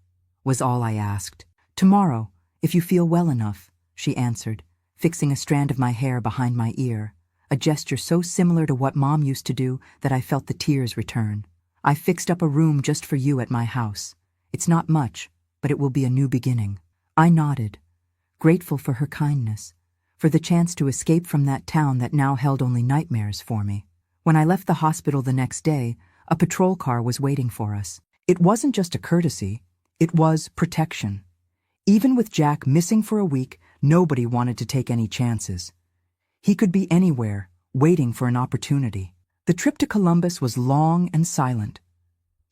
was all I asked. "Tomorrow, if you feel well enough," she answered, fixing a strand of my hair behind my ear, a gesture so similar to what Mom used to do that I felt the tears return. "I fixed up a room just for you at my house. It's not much, but it will be a new beginning." I nodded, grateful for her kindness, for the chance to escape from that town that now held only nightmares for me. When I left the hospital the next day, a patrol car was waiting for us. It wasn't just a courtesy, it was protection. Even with Jack missing for a week, nobody wanted to take any chances. He could be anywhere, waiting for an opportunity. The trip to Columbus was long and silent.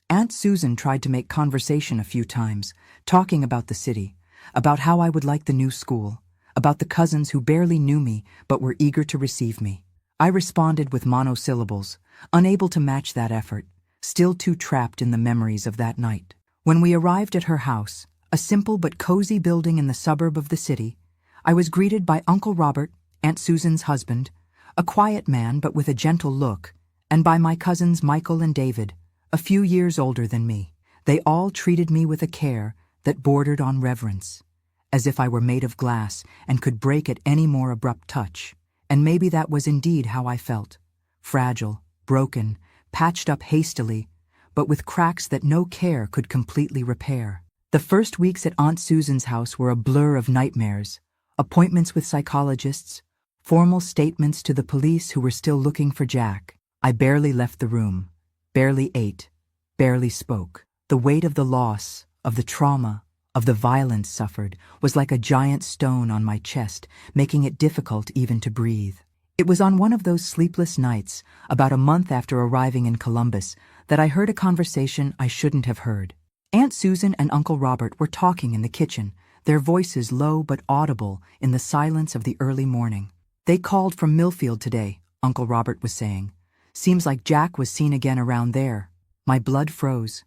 Aunt Susan tried to make conversation a few times, talking about the city, about how I would like the new school, about the cousins who barely knew me but were eager to receive me. I responded with monosyllables, unable to match that effort, still too trapped in the memories of that night. When we arrived at her house, a simple but cozy building in the suburb of the city, I was greeted by Uncle Robert, Aunt Susan's husband, a quiet man but with a gentle look, and by my cousins Michael and David, a few years older than me. They all treated me with a care that bordered on reverence, as if I were made of glass and could break at any more abrupt touch. And maybe that was indeed how I felt. Fragile, broken, patched up hastily, but with cracks that no care could completely repair. The first weeks at Aunt Susan's house were a blur of nightmares, appointments with psychologists, formal statements to the police who were still looking for Jack. I barely left the room, barely ate, barely spoke. The weight of the loss, of the trauma, of the violence suffered was like a giant stone on my chest, making it difficult even to breathe. It was on one of those sleepless nights, about a month after arriving in Columbus, that I heard a conversation I shouldn't have heard. Aunt Susan and Uncle Robert were talking in the kitchen, their voices low but audible in the silence of the early morning. "They called from Millfield today," Uncle Robert was saying. "Seems like Jack was seen again around there." My blood froze.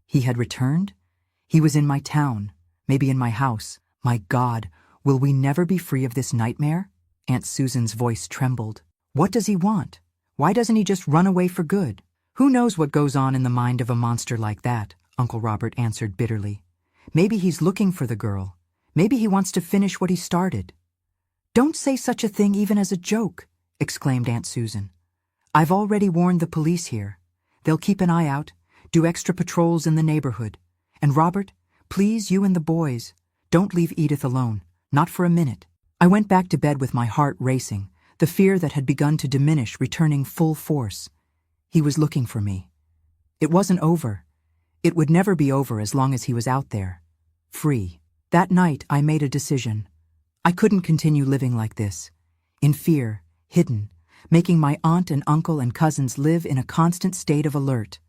He had returned? He was in my town, maybe in my house. My God, will we never be free of this nightmare? Aunt Susan's voice trembled. What does he want? Why doesn't he just run away for good? Who knows what goes on in the mind of a monster like that? Uncle Robert answered bitterly. Maybe he's looking for the girl. Maybe he wants to finish what he started. Don't say such a thing even as a joke, exclaimed Aunt Susan. I've already warned the police here. They'll keep an eye out, do extra patrols in the neighborhood. And Robert, please, you and the boys, don't leave Edith alone, not for a minute. I went back to bed with my heart racing, the fear that had begun to diminish returning full force. He was looking for me. It wasn't over. It would never be over as long as he was out there. free. That night I made a decision. I couldn't continue living like this, in fear, hidden, making my aunt and uncle and cousins live in a constant state of alert.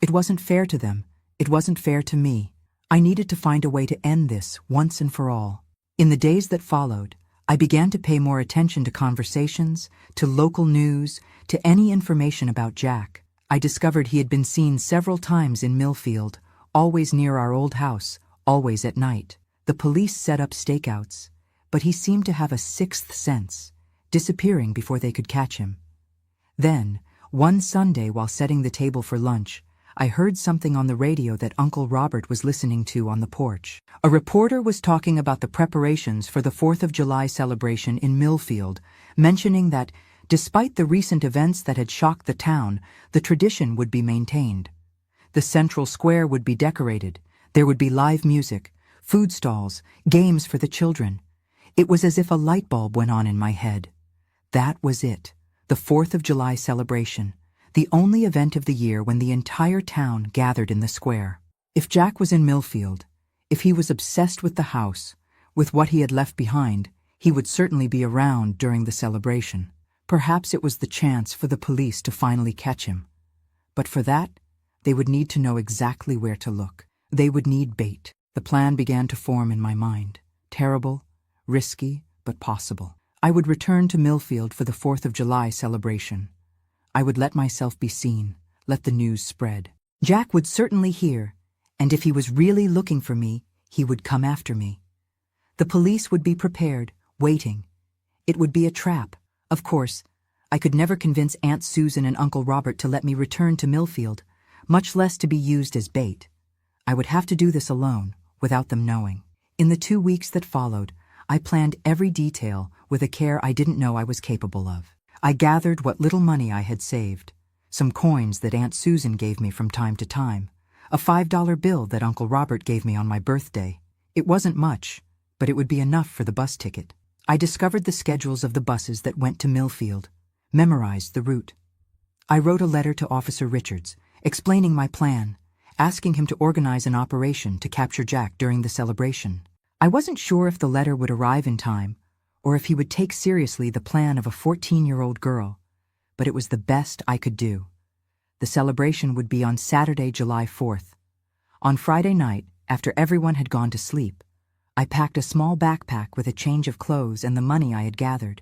It wasn't fair to them. It wasn't fair to me. I needed to find a way to end this once and for all. In the days that followed, I began to pay more attention to conversations, to local news, to any information about Jack. I discovered he had been seen several times in Millfield, always near our old house, always at night. The police set up stakeouts, but he seemed to have a sixth sense, disappearing before they could catch him. Then, one Sunday while setting the table for lunch, I heard something on the radio that Uncle Robert was listening to on the porch. A reporter was talking about the preparations for the 4th of July celebration in Millfield, mentioning that, despite the recent events that had shocked the town, the tradition would be maintained. The central square would be decorated. There would be live music, food stalls, games for the children. It was as if a light bulb went on in my head. That was it, the 4th of July celebration, the only event of the year when the entire town gathered in the square. If Jack was in Millfield, if he was obsessed with the house, with what he had left behind, he would certainly be around during the celebration. Perhaps it was the chance for the police to finally catch him. But for that, they would need to know exactly where to look. They would need bait. The plan began to form in my mind. Terrible, risky, but possible. I would return to Millfield for the 4th of July celebration. I would let myself be seen, let the news spread. Jack would certainly hear, and if he was really looking for me, he would come after me. The police would be prepared, waiting. It would be a trap. Of course, I could never convince Aunt Susan and Uncle Robert to let me return to Millfield, much less to be used as bait. I would have to do this alone, without them knowing. In the 2 weeks that followed, I planned every detail with a care I didn't know I was capable of. I gathered what little money I had saved, some coins that Aunt Susan gave me from time to time, a $5 bill that Uncle Robert gave me on my birthday. It wasn't much, but it would be enough for the bus ticket. I discovered the schedules of the buses that went to Millfield, memorized the route. I wrote a letter to Officer Richards, explaining my plan, asking him to organize an operation to capture Jack during the celebration. I wasn't sure if the letter would arrive in time, or if he would take seriously the plan of a 14-year-old girl, but it was the best I could do. The celebration would be on Saturday, July 4th. On Friday night, after everyone had gone to sleep, I packed a small backpack with a change of clothes and the money I had gathered.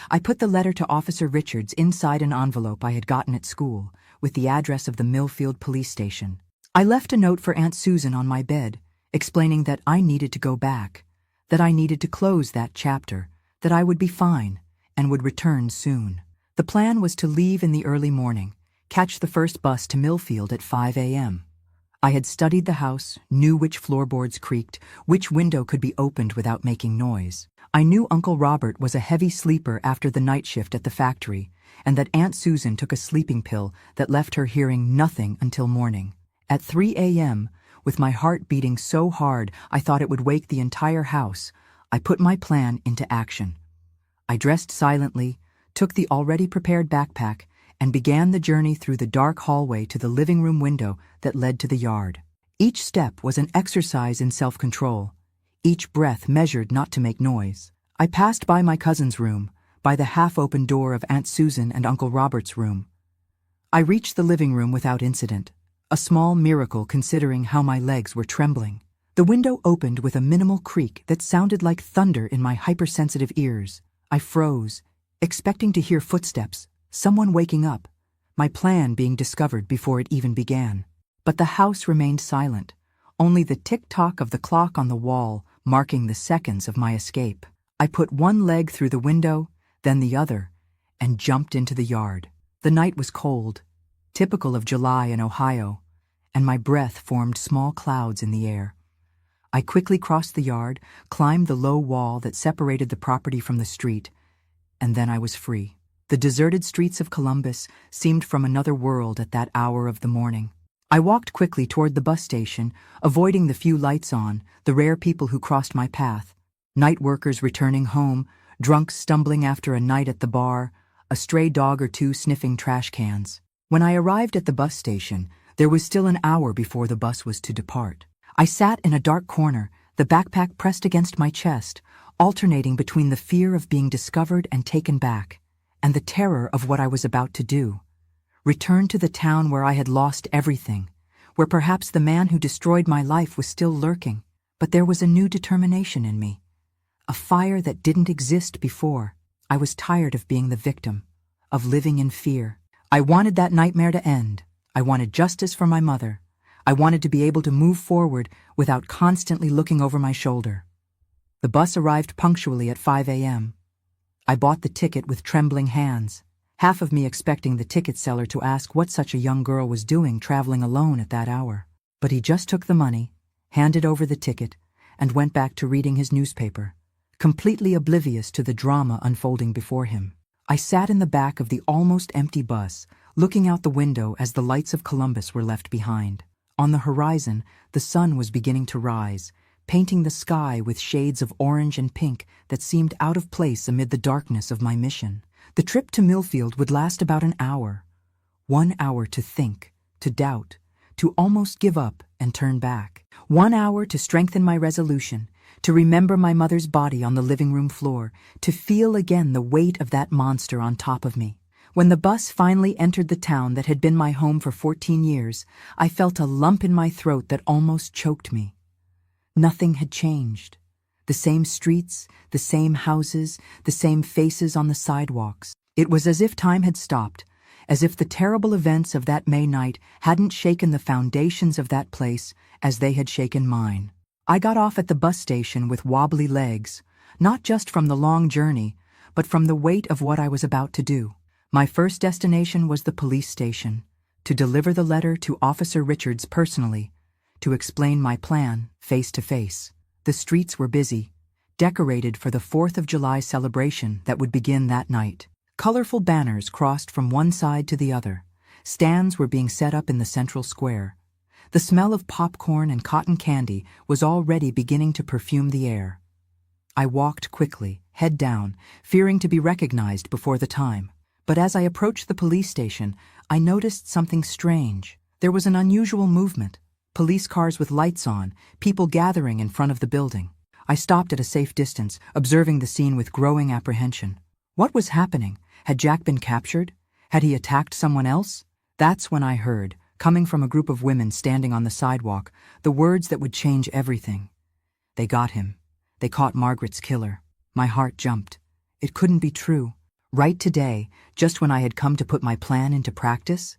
I put the letter to Officer Richards inside an envelope I had gotten at school, with the address of the Millfield police station. I left a note for Aunt Susan on my bed, explaining that I needed to go back, that I needed to close that chapter, that I would be fine, and would return soon. The plan was to leave in the early morning, catch the first bus to Millfield at 5 a.m. I had studied the house, knew which floorboards creaked, which window could be opened without making noise. I knew Uncle Robert was a heavy sleeper after the night shift at the factory, and that Aunt Susan took a sleeping pill that left her hearing nothing until morning. At 3 a.m., with my heart beating so hard I thought it would wake the entire house, I put my plan into action. I dressed silently, took the already prepared backpack, and began the journey through the dark hallway to the living room window that led to the yard. Each step was an exercise in self-control, each breath measured not to make noise. I passed by my cousin's room, by the half-open door of Aunt Susan and Uncle Robert's room. I reached the living room without incident, a small miracle considering how my legs were trembling. The window opened with a minimal creak that sounded like thunder in my hypersensitive ears. I froze, expecting to hear footsteps, someone waking up, my plan being discovered before it even began. But the house remained silent, only the tick-tock of the clock on the wall marking the seconds of my escape. I put one leg through the window, then the other, and jumped into the yard. The night was cold, typical of July in Ohio, and my breath formed small clouds in the air. I quickly crossed the yard, climbed the low wall that separated the property from the street, and then I was free. The deserted streets of Columbus seemed from another world at that hour of the morning. I walked quickly toward the bus station, avoiding the few lights on, the rare people who crossed my path. Night workers returning home, drunks stumbling after a night at the bar, a stray dog or two sniffing trash cans. When I arrived at the bus station, there was still an hour before the bus was to depart. I sat in a dark corner, the backpack pressed against my chest, alternating between the fear of being discovered and taken back, and the terror of what I was about to do. Return to the town where I had lost everything, where perhaps the man who destroyed my life was still lurking, but there was a new determination in me. A fire that didn't exist before. I was tired of being the victim, of living in fear. I wanted that nightmare to end. I wanted justice for my mother. I wanted to be able to move forward without constantly looking over my shoulder. The bus arrived punctually at 5 a.m. I bought the ticket with trembling hands, half of me expecting the ticket seller to ask what such a young girl was doing traveling alone at that hour. But he just took the money, handed over the ticket, and went back to reading his newspaper, completely oblivious to the drama unfolding before him. I sat in the back of the almost empty bus, looking out the window as the lights of Columbus were left behind. On the horizon, the sun was beginning to rise, painting the sky with shades of orange and pink that seemed out of place amid the darkness of my mission. The trip to Millfield would last about an hour. 1 hour to think, to doubt, to almost give up and turn back. 1 hour to strengthen my resolution, to remember my mother's body on the living room floor, to feel again the weight of that monster on top of me. When the bus finally entered the town that had been my home for 14 years, I felt a lump in my throat that almost choked me. Nothing had changed. The same streets, the same houses, the same faces on the sidewalks. It was as if time had stopped, as if the terrible events of that May night hadn't shaken the foundations of that place as they had shaken mine. I got off at the bus station with wobbly legs, not just from the long journey, but from the weight of what I was about to do. My first destination was the police station, to deliver the letter to Officer Richards personally, to explain my plan face to face. The streets were busy, decorated for the 4th of July celebration that would begin that night. Colorful banners crossed from one side to the other. Stands were being set up in the central square. The smell of popcorn and cotton candy was already beginning to perfume the air. I walked quickly, head down, fearing to be recognized before the time. But as I approached the police station, I noticed something strange. There was an unusual movement. Police cars with lights on, people gathering in front of the building. I stopped at a safe distance, observing the scene with growing apprehension. What was happening? Had Jack been captured? Had he attacked someone else? That's when I heard, coming from a group of women standing on the sidewalk, the words that would change everything. They got him. They caught Margaret's killer. My heart jumped. It couldn't be true. Right today, just when I had come to put my plan into practice?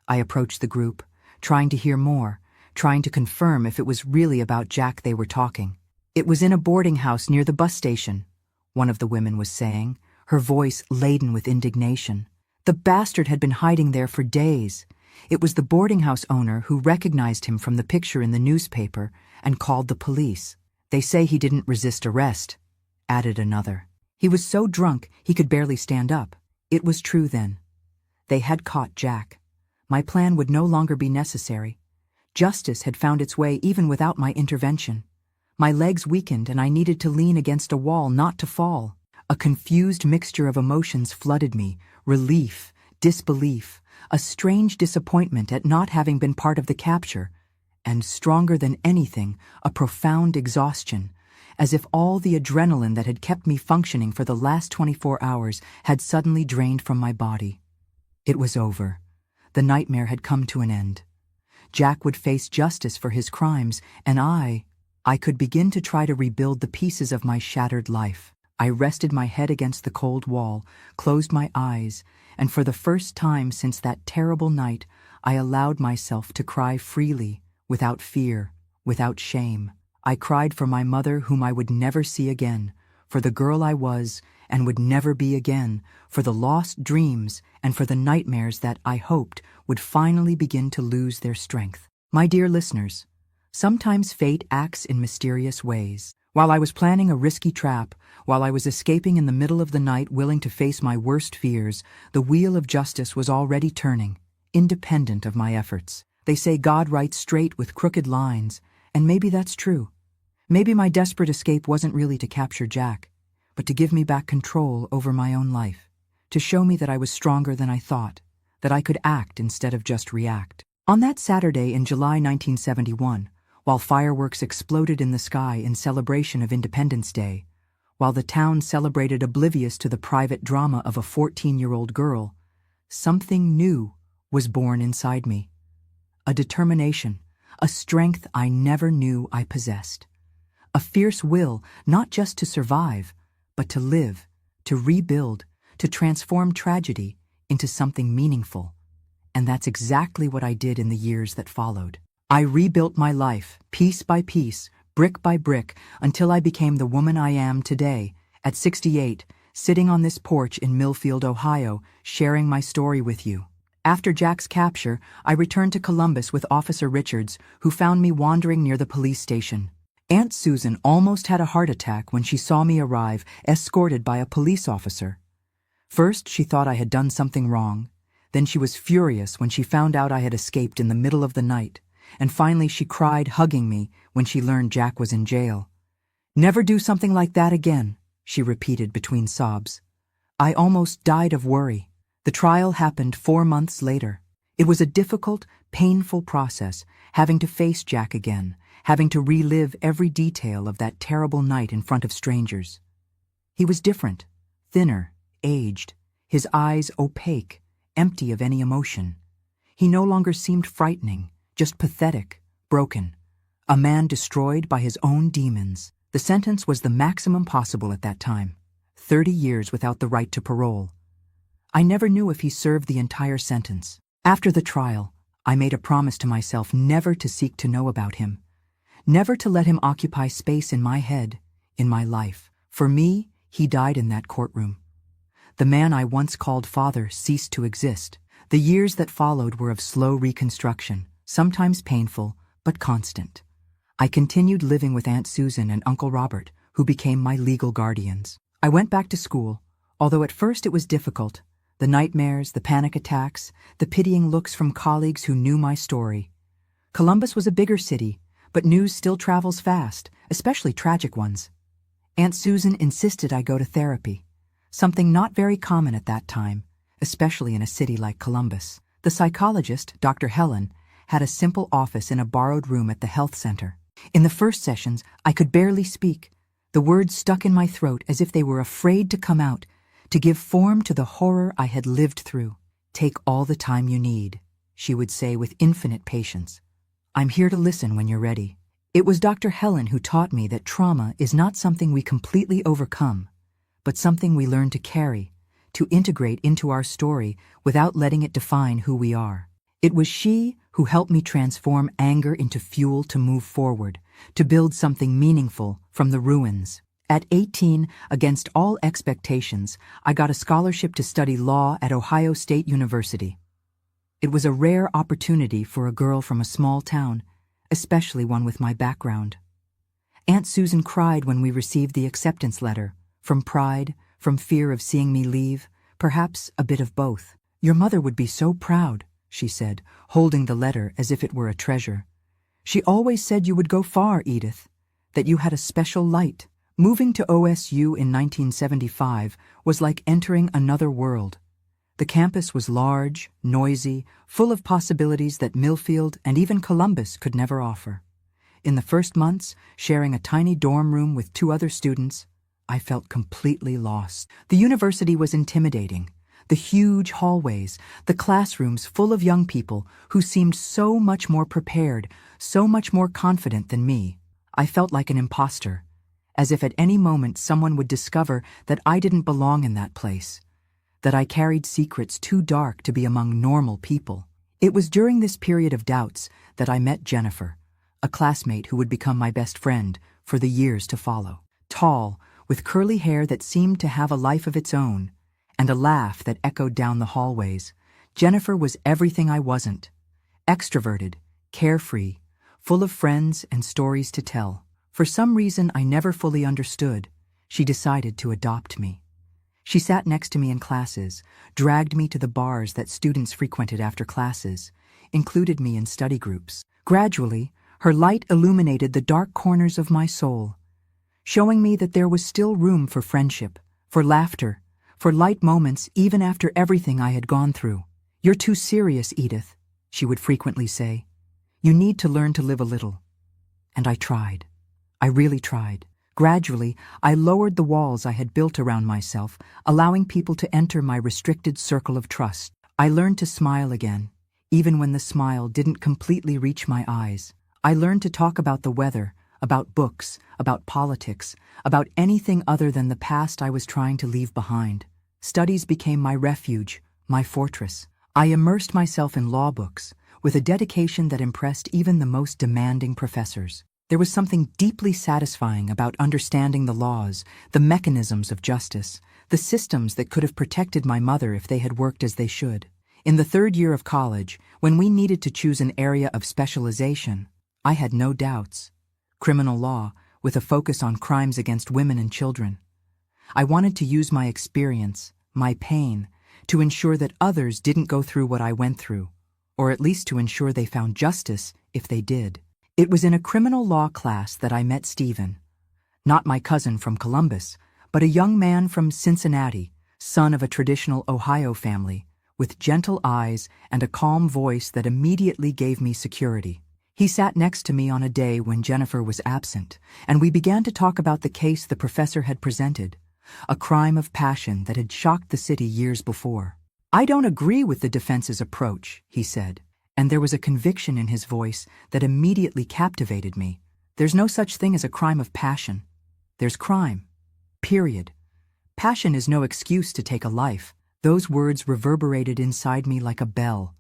I approached the group, trying to hear more, trying to confirm if it was really about Jack they were talking. It was in a boarding house near the bus station, one of the women was saying, her voice laden with indignation. The bastard had been hiding there for days. It was the boarding house owner who recognized him from the picture in the newspaper and called the police. They say he didn't resist arrest, added another. He was so drunk he could barely stand up. It was true then. They had caught Jack. My plan would no longer be necessary. Justice had found its way even without my intervention. My legs weakened and I needed to lean against a wall not to fall. A confused mixture of emotions flooded me, relief, disbelief, a strange disappointment at not having been part of the capture, and stronger than anything, a profound exhaustion, as if all the adrenaline that had kept me functioning for the last 24 hours had suddenly drained from my body. It was over. The nightmare had come to an end. Jack would face justice for his crimes, and I could begin to try to rebuild the pieces of my shattered life. I rested my head against the cold wall, closed my eyes, and for the first time since that terrible night, I allowed myself to cry freely, without fear, without shame. I cried for my mother whom I would never see again, for the girl I was and would never be again, for the lost dreams and for the nightmares that I hoped would finally begin to lose their strength. My dear listeners, sometimes fate acts in mysterious ways. While I was planning a risky trap, while I was escaping in the middle of the night willing to face my worst fears, the wheel of justice was already turning, independent of my efforts. They say God writes straight with crooked lines, and maybe that's true. Maybe my desperate escape wasn't really to capture Jack, but to give me back control over my own life, to show me that I was stronger than I thought, that I could act instead of just react. On that Saturday in July 1971, while fireworks exploded in the sky in celebration of Independence Day, while the town celebrated oblivious to the private drama of a 14-year-old girl, something new was born inside me. A determination, a strength I never knew I possessed. A fierce will not just to survive, but to live, to rebuild, to transform tragedy into something meaningful. And that's exactly what I did in the years that followed. I rebuilt my life, piece by piece, brick by brick, until I became the woman I am today, at 68, sitting on this porch in Millfield, Ohio, sharing my story with you. After Jack's capture, I returned to Columbus with Officer Richards, who found me wandering near the police station. Aunt Susan almost had a heart attack when she saw me arrive, escorted by a police officer. First, she thought I had done something wrong. Then she was furious when she found out I had escaped in the middle of the night. And finally she cried, hugging me, when she learned Jack was in jail. "Never do something like that again," she repeated between sobs. I almost died of worry. The trial happened 4 months later. It was a difficult, painful process, having to face Jack again, having to relive every detail of that terrible night in front of strangers. He was different, thinner, aged, his eyes opaque, empty of any emotion. He no longer seemed frightening, just pathetic, broken. A man destroyed by his own demons. The sentence was the maximum possible at that time, 30 years without the right to parole. I never knew if he served the entire sentence. After the trial, I made a promise to myself never to seek to know about him, never to let him occupy space in my head, in my life. For me, he died in that courtroom. The man I once called father ceased to exist. The years that followed were of slow reconstruction, sometimes painful, but constant. I continued living with Aunt Susan and Uncle Robert, who became my legal guardians. I went back to school, although at first it was difficult. The nightmares, the panic attacks, the pitying looks from colleagues who knew my story. Columbus was a bigger city, but news still travels fast, especially tragic ones. Aunt Susan insisted I go to therapy, something not very common at that time, especially in a city like Columbus. The psychologist, Dr. Helen, had a simple office in a borrowed room at the health center. In the first sessions, I could barely speak. The words stuck in my throat as if they were afraid to come out, to give form to the horror I had lived through. "Take all the time you need," she would say with infinite patience. "I'm here to listen when you're ready." It was Dr. Helen who taught me that trauma is not something we completely overcome, but something we learn to carry, to integrate into our story without letting it define who we are. It was she who helped me transform anger into fuel to move forward, to build something meaningful from the ruins. At 18, against all expectations, I got a scholarship to study law at Ohio State University. It was a rare opportunity for a girl from a small town, especially one with my background. Aunt Susan cried when we received the acceptance letter, from pride, from fear of seeing me leave, perhaps a bit of both. "Your mother would be so proud," she said, holding the letter as if it were a treasure. "She always said you would go far, Edith, that you had a special light." Moving to OSU in 1975 was like entering another world. The campus was large, noisy, full of possibilities that Millfield and even Columbus could never offer. In the first months, sharing a tiny dorm room with 2 other students, I felt completely lost. The university was intimidating. The huge hallways, the classrooms full of young people who seemed so much more prepared, so much more confident than me. I felt like an imposter, as if at any moment someone would discover that I didn't belong in that place, that I carried secrets too dark to be among normal people. It was during this period of doubts that I met Jennifer, a classmate who would become my best friend for the years to follow. Tall, with curly hair that seemed to have a life of its own, and a laugh that echoed down the hallways, Jennifer was everything I wasn't. Extroverted, carefree, full of friends and stories to tell. For some reason I never fully understood, she decided to adopt me. She sat next to me in classes, dragged me to the bars that students frequented after classes, included me in study groups. Gradually, her light illuminated the dark corners of my soul, showing me that there was still room for friendship, for laughter, for light moments even after everything I had gone through. "You're too serious, Edith," she would frequently say. "You need to learn to live a little." And I tried. I really tried. Gradually, I lowered the walls I had built around myself, allowing people to enter my restricted circle of trust. I learned to smile again, even when the smile didn't completely reach my eyes. I learned to talk about the weather, about books, about politics, about anything other than the past I was trying to leave behind. Studies became my refuge, my fortress. I immersed myself in law books, with a dedication that impressed even the most demanding professors. There was something deeply satisfying about understanding the laws, the mechanisms of justice, the systems that could have protected my mother if they had worked as they should. In the third year of college, when we needed to choose an area of specialization, I had no doubts. Criminal law, with a focus on crimes against women and children. I wanted to use my experience, my pain, to ensure that others didn't go through what I went through, or at least to ensure they found justice if they did. It was in a criminal law class that I met Stephen, not my cousin from Columbus, but a young man from Cincinnati, son of a traditional Ohio family, with gentle eyes and a calm voice that immediately gave me security. He sat next to me on a day when Jennifer was absent, and we began to talk about the case the professor had presented, a crime of passion that had shocked the city years before. "I don't agree with the defense's approach," he said, and there was a conviction in his voice that immediately captivated me. "There's no such thing as a crime of passion. There's crime. Period. Passion is no excuse to take a life." Those words reverberated inside me like a bell.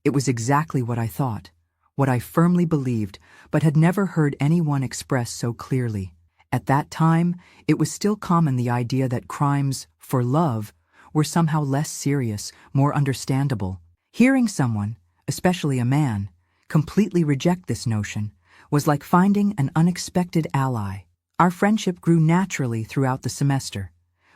It was exactly what I thought, what I firmly believed, but had never heard anyone express so clearly. At that time, it was still common the idea that crimes for love were somehow less serious, more understandable. Hearing someone, especially a man, completely reject this notion was like finding an unexpected ally. Our friendship grew naturally throughout the semester.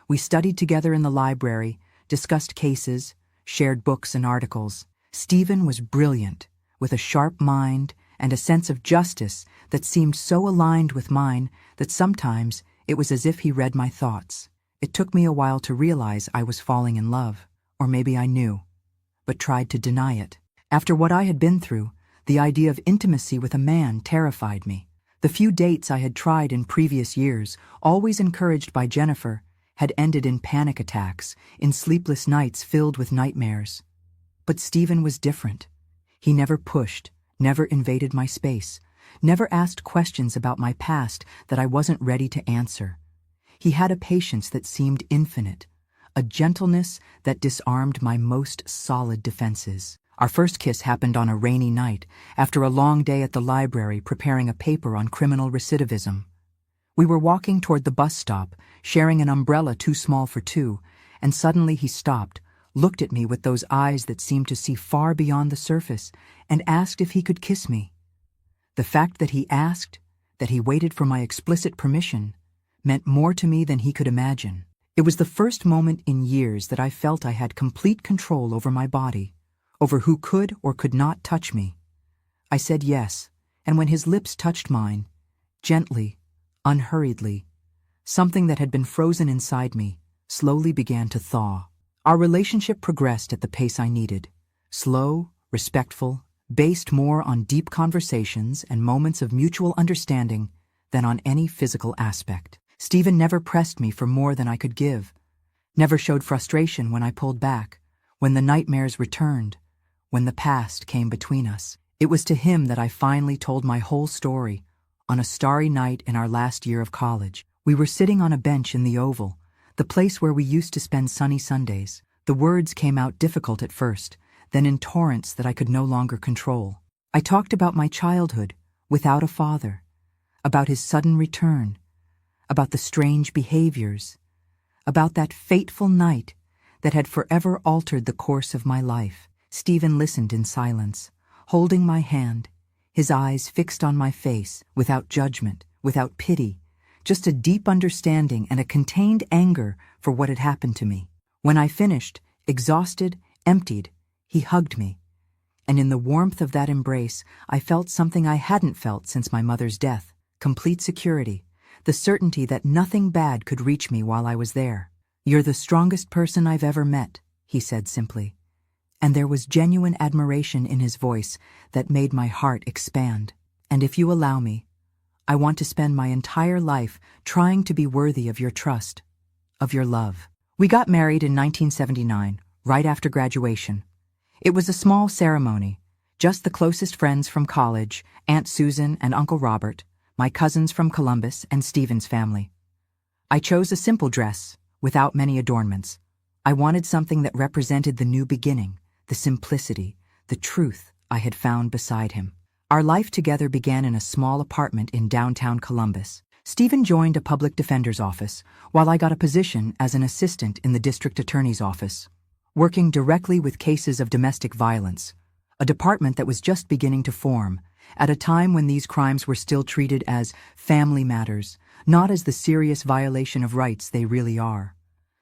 We studied together in the library, discussed cases, shared books and articles. Stephen was brilliant, with a sharp mind and a sense of justice that seemed so aligned with mine that sometimes it was as if he read my thoughts. It took me a while to realize I was falling in love, or maybe I knew, but tried to deny it. After what I had been through, the idea of intimacy with a man terrified me. The few dates I had tried in previous years, always encouraged by Jennifer, had ended in panic attacks, in sleepless nights filled with nightmares. But Stephen was different. He never pushed, never invaded my space, never asked questions about my past that I wasn't ready to answer. He had a patience that seemed infinite, a gentleness that disarmed my most solid defenses. Our first kiss happened on a rainy night, after a long day at the library preparing a paper on criminal recidivism. We were walking toward the bus stop, sharing an umbrella too small for two, and suddenly he stopped, looked at me with those eyes that seemed to see far beyond the surface, and asked if he could kiss me. The fact that he asked, that he waited for my explicit permission, meant more to me than he could imagine. It was the first moment in years that I felt I had complete control over my body, over who could or could not touch me. I said yes, and when his lips touched mine, gently, unhurriedly, something that had been frozen inside me slowly began to thaw. Our relationship progressed at the pace I needed, slow, respectful, based more on deep conversations and moments of mutual understanding than on any physical aspect. Stephen never pressed me for more than I could give, never showed frustration when I pulled back, when the nightmares returned, when the past came between us. It was to him that I finally told my whole story, on a starry night in our last year of college. We were sitting on a bench in the Oval, the place where we used to spend sunny Sundays. The words came out difficult at first, then in torrents that I could no longer control. I talked about my childhood, without a father, about his sudden return, about the strange behaviors, about that fateful night that had forever altered the course of my life. Stephen listened in silence, holding my hand, his eyes fixed on my face, without judgment, without pity, just a deep understanding and a contained anger for what had happened to me. When I finished, exhausted, emptied, he hugged me, and in the warmth of that embrace, I felt something I hadn't felt since my mother's death: complete security, the certainty that nothing bad could reach me while I was there. "You're the strongest person I've ever met," he said simply, and there was genuine admiration in his voice that made my heart expand. "And if you allow me, I want to spend my entire life trying to be worthy of your trust, of your love. We got married in 1979, right after graduation. It was a small ceremony, just the closest friends from college, Aunt Susan and Uncle Robert, my cousins from Columbus and Stephen's family. I chose a simple dress, without many adornments. I wanted something that represented the new beginning, the simplicity, the truth I had found beside him. Our life together began in a small apartment in downtown Columbus. Stephen joined a public defender's office, while I got a position as an assistant in the district attorney's office, working directly with cases of domestic violence, a department that was just beginning to form, at a time when these crimes were still treated as family matters, not as the serious violation of rights they really are.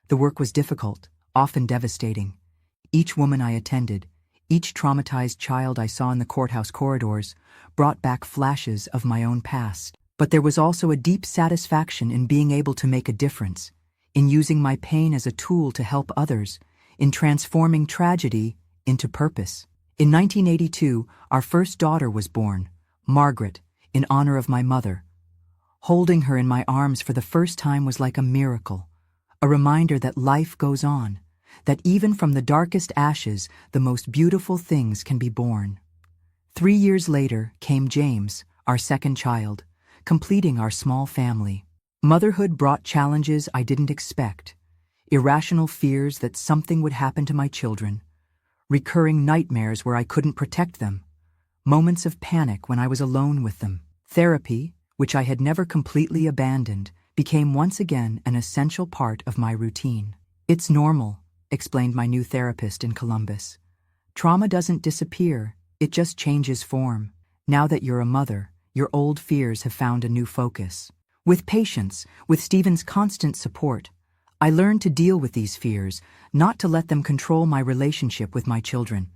The work was difficult, often devastating. Each woman I attended, each traumatized child I saw in the courthouse corridors, brought back flashes of my own past. But there was also a deep satisfaction in being able to make a difference, in using my pain as a tool to help others, in transforming tragedy into purpose. In 1982, our first daughter was born, Margaret, in honor of my mother. Holding her in my arms for the first time was like a miracle, a reminder that life goes on, that even from the darkest ashes, the most beautiful things can be born. 3 years later came James, our second child, completing our small family. Motherhood brought challenges I didn't expect, irrational fears that something would happen to my children, recurring nightmares where I couldn't protect them, moments of panic when I was alone with them. Therapy, which I had never completely abandoned, became once again an essential part of my routine. "It's normal," explained my new therapist in Columbus. "Trauma doesn't disappear, it just changes form. Now that you're a mother, your old fears have found a new focus." With patience, with Stephen's constant support, I learned to deal with these fears, not to let them control my relationship with my children.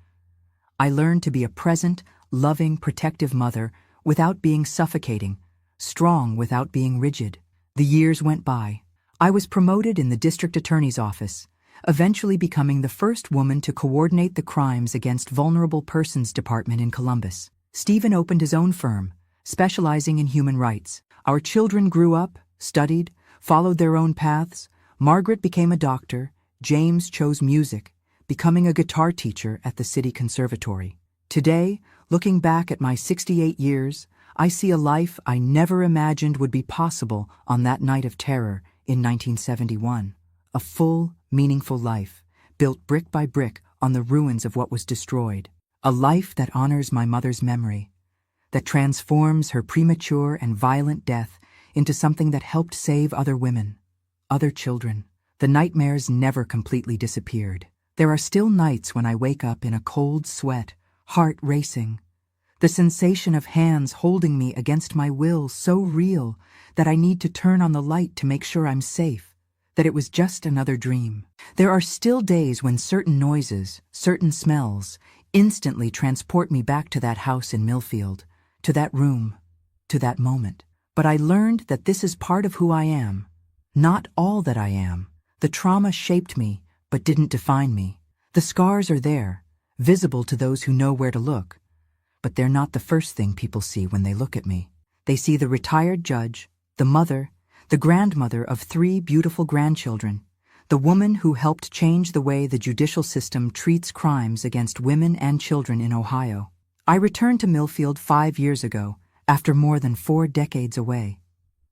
I learned to be a present, loving, protective mother without being suffocating, strong without being rigid. The years went by. I was promoted in the district attorney's office, eventually becoming the first woman to coordinate the Crimes Against Vulnerable Persons Department in Columbus. Stephen opened his own firm, specializing in human rights. Our children grew up, studied, followed their own paths. Margaret became a doctor. James chose music, becoming a guitar teacher at the city conservatory. Today, looking back at my 68 years, I see a life I never imagined would be possible on that night of terror in 1971. A full, meaningful life, built brick by brick on the ruins of what was destroyed. A life that honors my mother's memory, that transforms her premature and violent death into something that helped save other women, other children. The nightmares never completely disappeared. There are still nights when I wake up in a cold sweat, heart racing. The sensation of hands holding me against my will so real that I need to turn on the light to make sure I'm safe, that it was just another dream. There are still days when certain noises, certain smells, instantly transport me back to that house in Millfield, to that room, to that moment. But I learned that this is part of who I am, not all that I am. The trauma shaped me, but didn't define me. The scars are there, visible to those who know where to look. But they're not the first thing people see when they look at me. They see the retired judge, the mother, the grandmother of 3 beautiful grandchildren, the woman who helped change the way the judicial system treats crimes against women and children in Ohio. I returned to Millfield 5 years ago, after more than 4 decades away.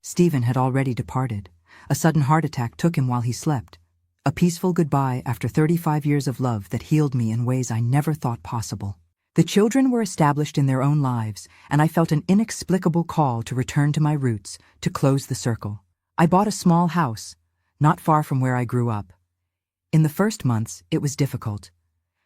Stephen had already departed. A sudden heart attack took him while he slept. A peaceful goodbye after 35 years of love that healed me in ways I never thought possible. The children were established in their own lives, and I felt an inexplicable call to return to my roots, to close the circle. I bought a small house, not far from where I grew up. In the first months, it was difficult.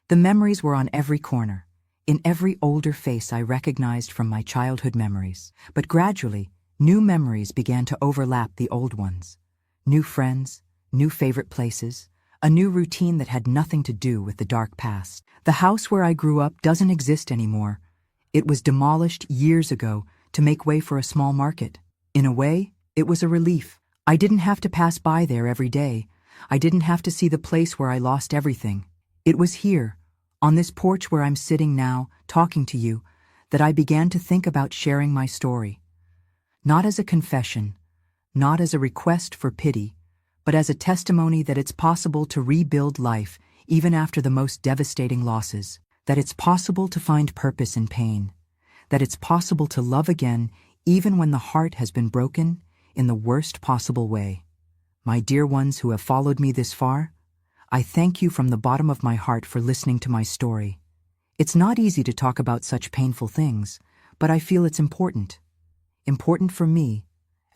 The memories were on every corner. In every older face I recognized from my childhood memories. But gradually, new memories began to overlap the old ones. New friends, new favorite places, a new routine that had nothing to do with the dark past. The house where I grew up doesn't exist anymore. It was demolished years ago to make way for a small market. In a way, it was a relief. I didn't have to pass by there every day. I didn't have to see the place where I lost everything. It was here, on this porch where I'm sitting now, talking to you, that I began to think about sharing my story. Not as a confession, not as a request for pity, but as a testimony that it's possible to rebuild life even after the most devastating losses, that it's possible to find purpose in pain, that it's possible to love again even when the heart has been broken in the worst possible way. My dear ones who have followed me this far, I thank you from the bottom of my heart for listening to my story. It's not easy to talk about such painful things, but I feel it's important. Important for me,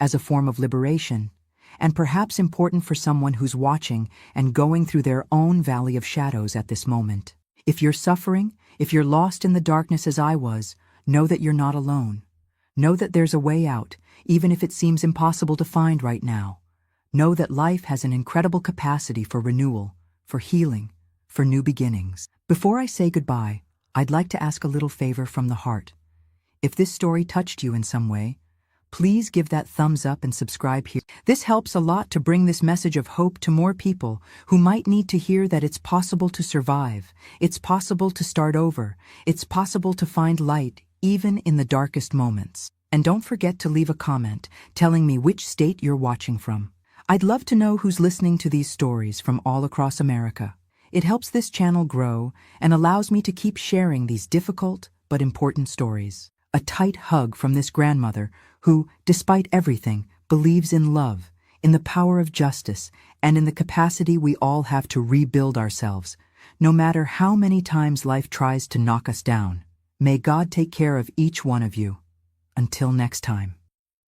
as a form of liberation, and perhaps important for someone who's watching and going through their own valley of shadows at this moment. If you're suffering, if you're lost in the darkness as I was, know that you're not alone. Know that there's a way out, even if it seems impossible to find right now. Know that life has an incredible capacity for renewal, for healing, for new beginnings. Before I say goodbye, I'd like to ask a little favor from the heart. If this story touched you in some way, please give that thumbs up and subscribe here. This helps a lot to bring this message of hope to more people who might need to hear that it's possible to survive, it's possible to start over, it's possible to find light even in the darkest moments. And don't forget to leave a comment telling me which state you're watching from. I'd love to know who's listening to these stories from all across America. It helps this channel grow and allows me to keep sharing these difficult but important stories. A tight hug from this grandmother who, despite everything, believes in love, in the power of justice, and in the capacity we all have to rebuild ourselves, no matter how many times life tries to knock us down. May God take care of each one of you. Until next time.